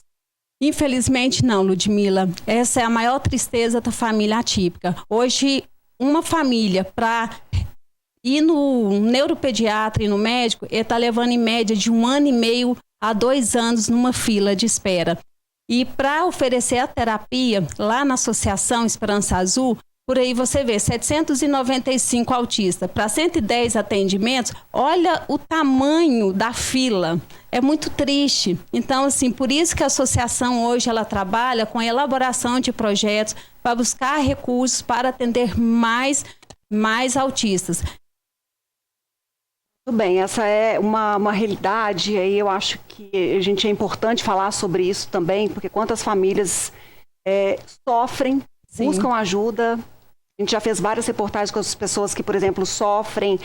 Infelizmente não, Ludmila. Essa é a maior tristeza da família atípica. Hoje, uma família para ir no neuropediatra e no médico, ele está levando em média de 1 ano e meio a 2 anos numa fila de espera. E para oferecer a terapia, lá na Associação Esperança Azul, por aí você vê 795 autistas para 110 atendimentos. Olha o tamanho da fila. É muito triste. Então, assim, por isso que a associação hoje ela trabalha com a elaboração de projetos para buscar recursos para atender mais autistas. Tudo bem, essa é uma realidade, e eu acho que é importante falar sobre isso também, porque quantas famílias sofrem, Sim. buscam ajuda. A gente já fez várias reportagens com as pessoas que, por exemplo, sofrem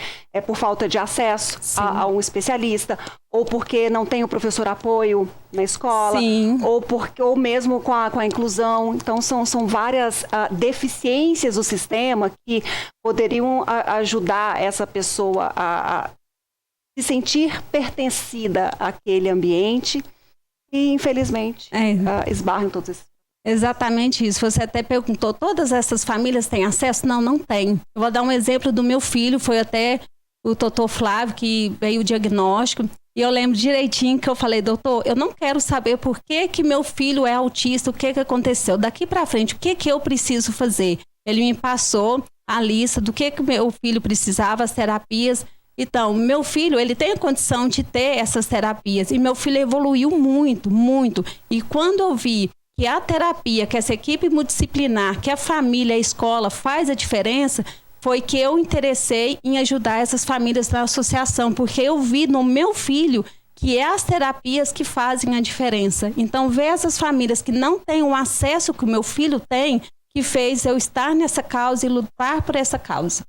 por falta de acesso a um especialista, ou porque não tem o professor apoio na escola, Sim. ou mesmo com a inclusão. Então, são várias deficiências do sistema que poderiam ajudar essa pessoa a se sentir pertencida àquele ambiente e, infelizmente, esbarram todos esses. Exatamente isso. Você até perguntou, todas essas famílias têm acesso? Não, não tem. Eu vou dar um exemplo do meu filho, foi até o doutor Flávio que veio o diagnóstico, e eu lembro direitinho que eu falei, doutor, eu não quero saber por que meu filho é autista, o que aconteceu. Daqui para frente, o que eu preciso fazer? Ele me passou a lista do que meu filho precisava, as terapias. Então, meu filho, ele tem a condição de ter essas terapias, e meu filho evoluiu muito, muito. E quando eu vi que a terapia, que essa equipe multidisciplinar, que a família, a escola faz a diferença, foi que eu interessei em ajudar essas famílias na associação, porque eu vi no meu filho que é as terapias que fazem a diferença. Então, ver essas famílias que não têm o acesso que o meu filho tem, que fez eu estar nessa causa e lutar por essa causa.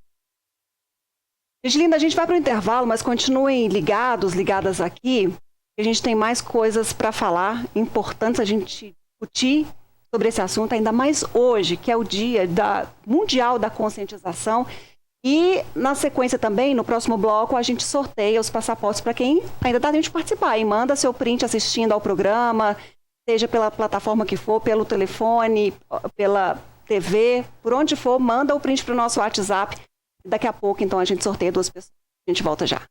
Linda, a gente vai para o intervalo, mas continuem ligadas aqui. A gente tem mais coisas para falar, importantes a gente discutir sobre esse assunto, ainda mais hoje, que é o Dia Mundial da Conscientização. E, na sequência também, no próximo bloco, a gente sorteia os passaportes para quem ainda dá tempo de participar. E manda seu print assistindo ao programa, seja pela plataforma que for, pelo telefone, pela TV, por onde for, manda o print para o nosso WhatsApp. Daqui a pouco, então, a gente sorteia 2 pessoas. A gente volta já.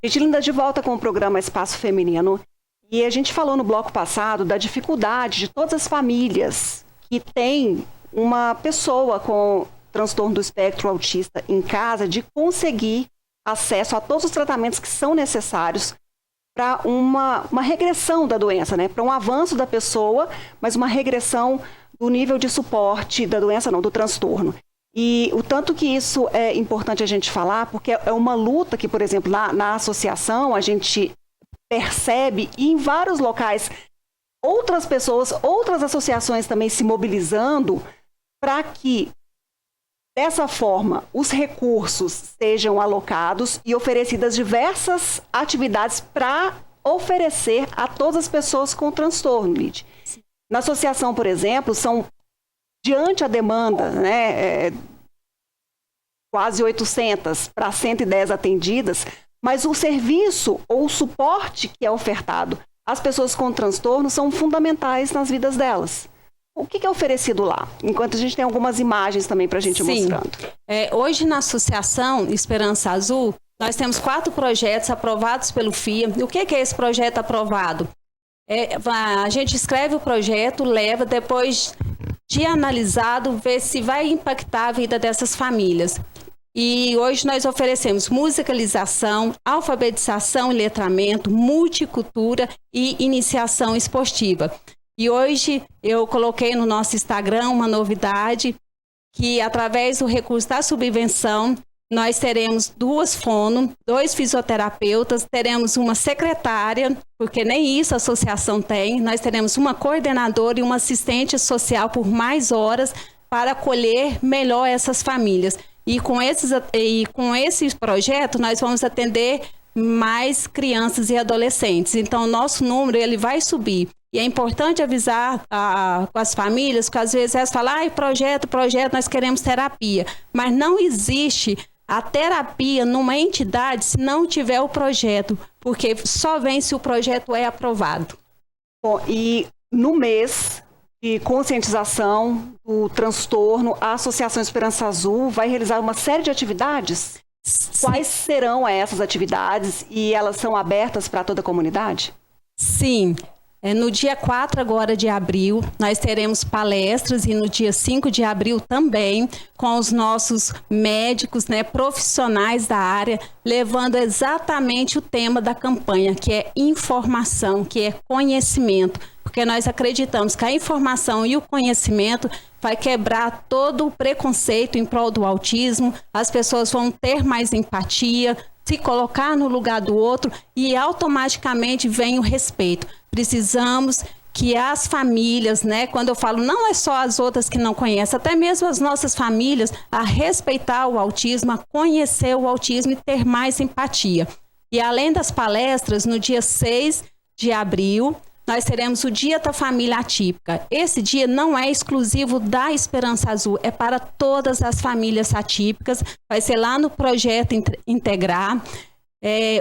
Gente linda, de volta com o programa Espaço Feminino. E a gente falou no bloco passado da dificuldade de todas as famílias que têm uma pessoa com transtorno do espectro autista em casa de conseguir acesso a todos os tratamentos que são necessários para uma regressão da doença, né? Para um avanço da pessoa, mas uma regressão do nível de suporte da doença, não, do transtorno. E o tanto que isso é importante a gente falar, porque é uma luta que, por exemplo, na associação a gente percebe, e em vários locais, outras pessoas, outras associações também se mobilizando para que, dessa forma, os recursos sejam alocados e oferecidas diversas atividades para oferecer a todas as pessoas com transtorno, Lid. Na associação, por exemplo, são diante a demanda, né, quase 800 para 110 atendidas, mas o serviço ou o suporte que é ofertado às pessoas com transtorno são fundamentais nas vidas delas. O que é oferecido lá? Enquanto a gente tem algumas imagens também para a gente mostrando. Hoje na Associação Esperança Azul, nós temos 4 projetos aprovados pelo FIA. O que é esse projeto aprovado? A gente escreve o projeto, leva, depois de analisado, ver se vai impactar a vida dessas famílias. E hoje nós oferecemos musicalização, alfabetização e letramento, multicultura e iniciação esportiva. E hoje eu coloquei no nosso Instagram uma novidade, que através do recurso da subvenção, nós teremos 2 fono, 2 fisioterapeutas, teremos uma secretária, porque nem isso a associação tem, nós teremos uma coordenadora e uma assistente social por mais horas para acolher melhor essas famílias. E com esse projeto, nós vamos atender mais crianças e adolescentes. Então, o nosso número ele vai subir. E é importante avisar com as famílias, porque às vezes elas falam, projeto, nós queremos terapia. Mas não existe a terapia numa entidade se não tiver o projeto, porque só vem se o projeto é aprovado. Bom, e no mês de conscientização do transtorno, a Associação Esperança Azul vai realizar uma série de atividades? Sim. Quais serão essas atividades e elas são abertas para toda a comunidade? Sim. No dia 4 agora de abril, nós teremos palestras e no dia 5 de abril também, com os nossos médicos, né, profissionais da área, levando exatamente o tema da campanha, que é informação, que é conhecimento, porque nós acreditamos que a informação e o conhecimento vai quebrar todo o preconceito em prol do autismo, as pessoas vão ter mais empatia, se colocar no lugar do outro e automaticamente vem o respeito. Precisamos que as famílias, né, quando eu falo, não é só as outras que não conhecem, até mesmo as nossas famílias, a respeitar o autismo, a conhecer o autismo e ter mais empatia. E além das palestras, no dia 6 de abril, nós teremos o Dia da Família Atípica. Esse dia não é exclusivo da Esperança Azul, é para todas as famílias atípicas. Vai ser lá no Projeto Integrar.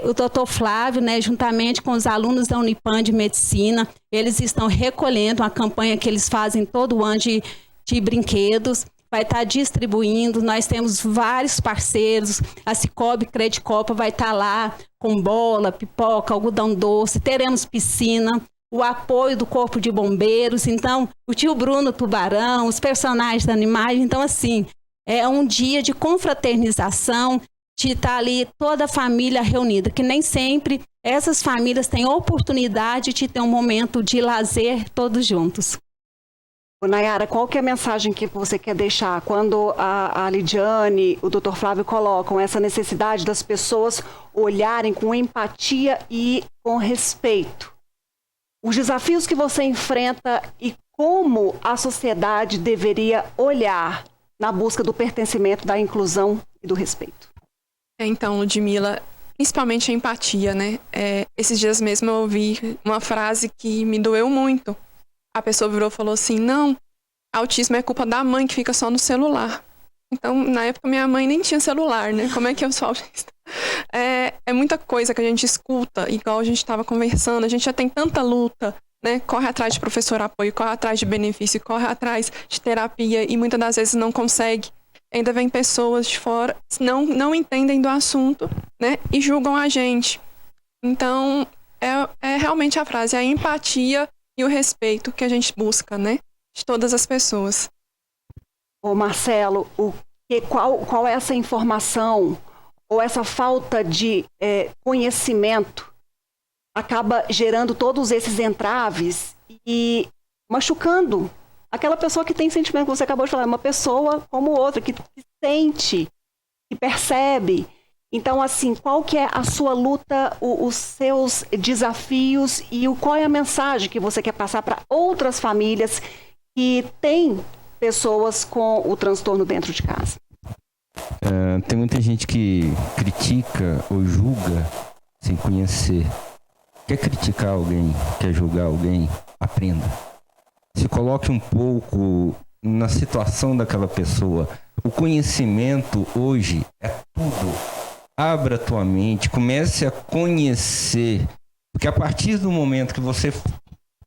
O Dr. Flávio, né, juntamente com os alunos da Unipam de Medicina, eles estão recolhendo a campanha que eles fazem todo ano de brinquedos. Vai estar distribuindo, nós temos vários parceiros, a Cicobi Credicopa vai estar lá com bola, pipoca, algodão doce, teremos piscina, o apoio do Corpo de Bombeiros, então o tio Bruno Tubarão, os personagens da animagem, então assim, é um dia de confraternização, de estar ali toda a família reunida, que nem sempre essas famílias têm oportunidade de ter um momento de lazer todos juntos. Nayara, qual que é a mensagem que você quer deixar quando a Lidiane, o Dr. Flávio colocam essa necessidade das pessoas olharem com empatia e com respeito? Os desafios que você enfrenta e como a sociedade deveria olhar na busca do pertencimento, da inclusão e do respeito? Então, Ludmila, principalmente a empatia, né? Esses dias mesmo eu ouvi uma frase que me doeu muito. A pessoa virou e falou assim, não, autismo é culpa da mãe que fica só no celular. Então, na época, minha mãe nem tinha celular, né? Como é que eu sou autista? É muita coisa que a gente escuta, igual a gente estava conversando, a gente já tem tanta luta, né? Corre atrás de professor apoio, corre atrás de benefício, corre atrás de terapia e muitas das vezes não consegue. Ainda vem pessoas de fora, não entendem do assunto, né? E julgam a gente. Então, é realmente a frase, a empatia e o respeito que a gente busca, né? De todas as pessoas. Ô Marcelo, qual é essa informação ou essa falta de conhecimento acaba gerando todos esses entraves e machucando aquela pessoa que tem sentimento, como você acabou de falar, uma pessoa como outra, que sente, que percebe. Então, assim, qual que é a sua luta, os seus desafios e qual é a mensagem que você quer passar para outras famílias que têm pessoas com o transtorno dentro de casa? Tem muita gente que critica ou julga sem conhecer. Quer criticar alguém, quer julgar alguém? Aprenda. Se coloque um pouco na situação daquela pessoa. O conhecimento hoje é tudo. Abra a tua mente, comece a conhecer, porque a partir do momento que você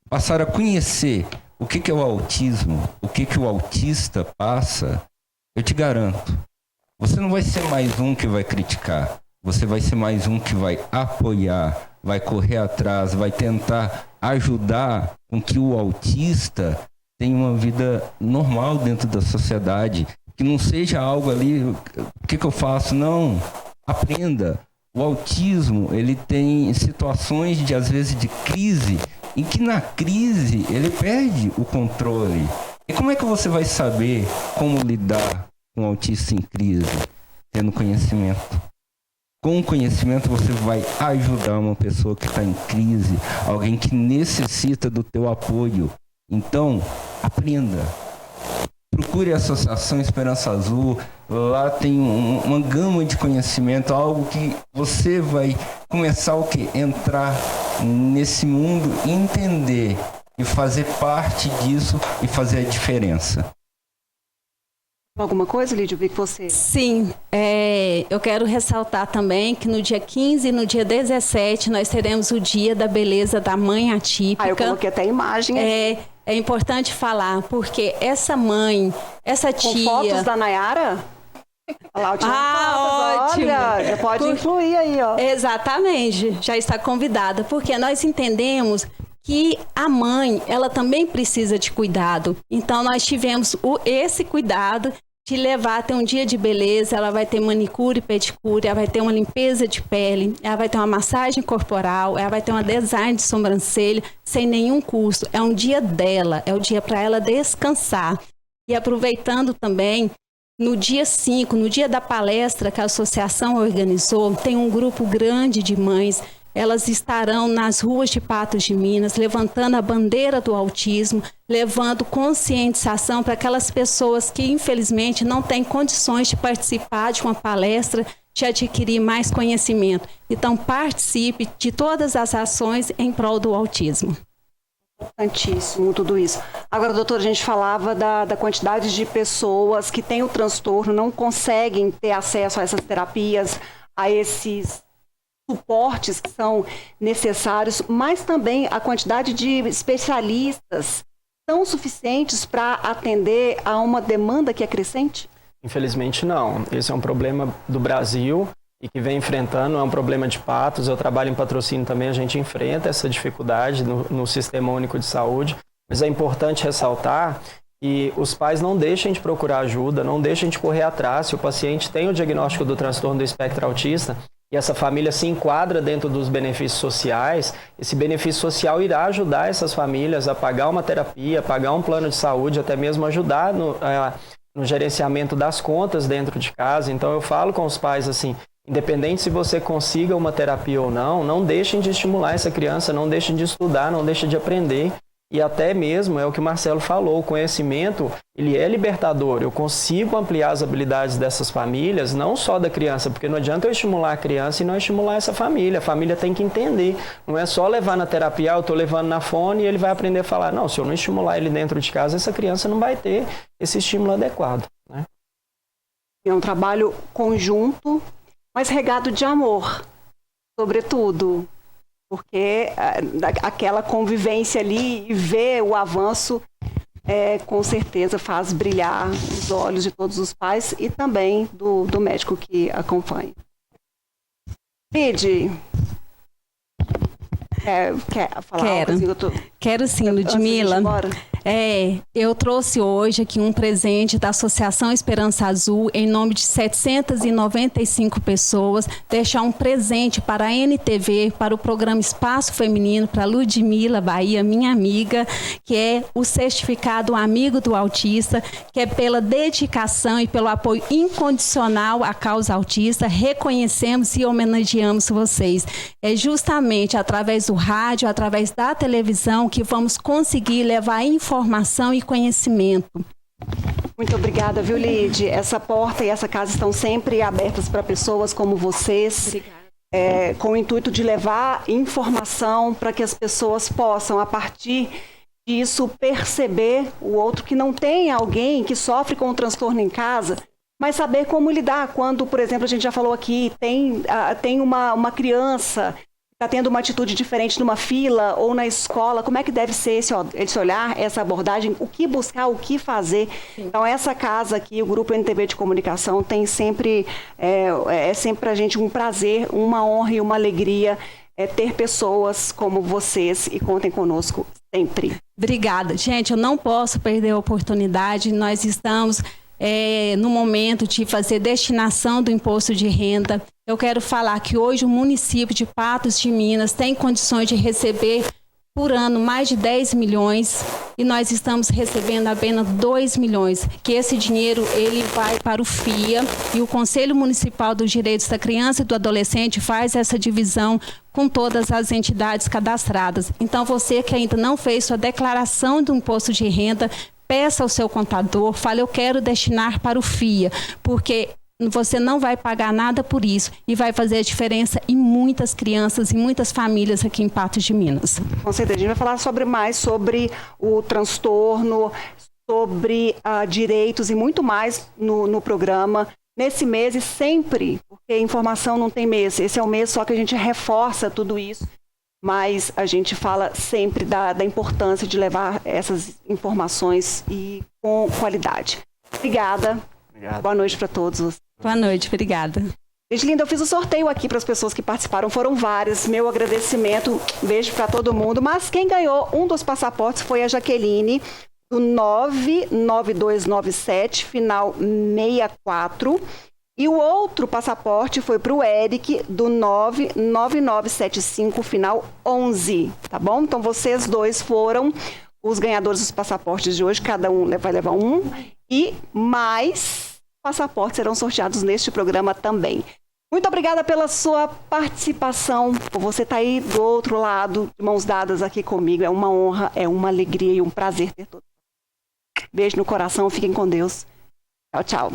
passar a conhecer o que é o autismo, o que o autista passa, eu te garanto, você não vai ser mais um que vai criticar, você vai ser mais um que vai apoiar, vai correr atrás, vai tentar ajudar com que o autista tenha uma vida normal dentro da sociedade, que não seja algo ali, o que eu faço? Não, aprenda. O autismo, ele tem situações de, às vezes, de crise, em que na crise ele perde o controle. E como é que você vai saber como lidar com o autista em crise? Tendo conhecimento. Com o conhecimento você vai ajudar uma pessoa que está em crise, alguém que necessita do teu apoio. Então, aprenda. Procure a Associação Esperança Azul, lá tem uma gama de conhecimento, algo que você vai começar o quê? Entrar nesse mundo, entender e fazer parte disso e fazer a diferença. Alguma coisa, Lídia? Eu vi que você... Sim, eu quero ressaltar também que no dia 15 e no dia 17 nós teremos o Dia da Beleza da Mãe Atípica. Eu coloquei até a imagem. É importante falar, porque essa mãe, essa tia... Com fotos da Nayara? Ótimo! Olha, já pode influir aí, ó. Exatamente, já está convidada, porque nós entendemos que a mãe, ela também precisa de cuidado. Então, nós tivemos esse cuidado de levar até um dia de beleza, ela vai ter manicure e pedicure, ela vai ter uma limpeza de pele, ela vai ter uma massagem corporal, ela vai ter uma design de sobrancelha sem nenhum custo. É um dia dela, é o dia para ela descansar. E aproveitando também, no dia 5, no dia da palestra que a associação organizou, tem um grupo grande de mães. Elas estarão nas ruas de Patos de Minas, levantando a bandeira do autismo, levando conscientização para aquelas pessoas que, infelizmente, não têm condições de participar de uma palestra, de adquirir mais conhecimento. Então, participe de todas as ações em prol do autismo. Importantíssimo tudo isso. Agora, doutora, a gente falava da quantidade de pessoas que têm o transtorno, não conseguem ter acesso a essas terapias, a esses suportes que são necessários, mas também a quantidade de especialistas são suficientes para atender a uma demanda que é crescente? Infelizmente não. Esse é um problema do Brasil e que vem enfrentando, é um problema de Patos. Eu trabalho em Patrocínio também, a gente enfrenta essa dificuldade no Sistema Único de Saúde, mas é importante ressaltar que os pais não deixem de procurar ajuda, não deixem de correr atrás. Se o paciente tem o diagnóstico do transtorno do espectro autista, e essa família se enquadra dentro dos benefícios sociais, esse benefício social irá ajudar essas famílias a pagar uma terapia, pagar um plano de saúde, até mesmo ajudar no gerenciamento das contas dentro de casa. Então eu falo com os pais assim, independente se você consiga uma terapia ou não, não deixem de estimular essa criança, não deixem de estudar, não deixem de aprender. E até mesmo, é o que o Marcelo falou, o conhecimento, ele é libertador. Eu consigo ampliar as habilidades dessas famílias, não só da criança, porque não adianta eu estimular a criança e não estimular essa família. A família tem que entender. Não é só levar na terapia, eu estou levando na fone e ele vai aprender a falar. Não, se eu não estimular ele dentro de casa, essa criança não vai ter esse estímulo adequado, né? É um trabalho conjunto, mas regado de amor, sobretudo. Porque aquela convivência ali e ver o avanço, com certeza faz brilhar os olhos de todos os pais e também do médico que acompanha. Lid, quer falar Quero. algo? Quero sim, Ludmila. Eu trouxe hoje aqui um presente da Associação Esperança Azul em nome de 795 pessoas, deixar um presente para a NTV, para o programa Espaço Feminino, para Ludmila Bahia, minha amiga, que é o certificado Amigo do Autista, que é pela dedicação e pelo apoio incondicional à causa autista. Reconhecemos e homenageamos vocês. É justamente através do rádio, através da televisão, que vamos conseguir levar informação e conhecimento. Muito obrigada, viu, Lid? Essa porta e essa casa estão sempre abertas para pessoas como vocês, com o intuito de levar informação para que as pessoas possam, a partir disso, perceber o outro que não tem alguém que sofre com um transtorno em casa, mas saber como lidar quando, por exemplo, a gente já falou aqui, tem uma criança que está tendo uma atitude diferente numa fila ou na escola, como é que deve ser esse olhar, essa abordagem, o que buscar, o que fazer. Sim. Então, essa casa aqui, o Grupo NTV de Comunicação, tem sempre, sempre para a gente um prazer, uma honra e uma alegria ter pessoas como vocês e contem conosco sempre. Obrigada. Gente, eu não posso perder a oportunidade, nós estamos no momento de fazer destinação do imposto de renda. Eu quero falar que hoje o município de Patos de Minas tem condições de receber por ano mais de 10 milhões e nós estamos recebendo apenas 2 milhões, que esse dinheiro ele vai para o FIA e o Conselho Municipal dos Direitos da Criança e do Adolescente faz essa divisão com todas as entidades cadastradas. Então você que ainda não fez sua declaração do imposto de renda, peça ao seu contador, fale, eu quero destinar para o FIA, porque você não vai pagar nada por isso e vai fazer a diferença em muitas crianças e muitas famílias aqui em Patos de Minas. Com certeza, a gente vai falar mais sobre o transtorno, sobre direitos e muito mais no programa. Nesse mês e sempre, porque informação não tem mês, esse é o mês só que a gente reforça tudo isso. Mas a gente fala sempre da importância de levar essas informações e com qualidade. Obrigada. Obrigado. Boa noite para todos. Boa noite, obrigada. Gente linda, eu fiz o sorteio aqui para as pessoas que participaram, foram várias. Meu agradecimento, beijo para todo mundo. Mas quem ganhou um dos passaportes foi a Jaqueline, do 99297, final 64. E o outro passaporte foi para o Eric, do 99975, final 11, tá bom? Então, vocês dois foram os ganhadores dos passaportes de hoje, cada um vai levar um, e mais passaportes serão sorteados neste programa também. Muito obrigada pela sua participação, por você estar aí do outro lado, de mãos dadas aqui comigo. É uma honra, é uma alegria e um prazer ter todos. Beijo no coração, fiquem com Deus. Tchau, tchau.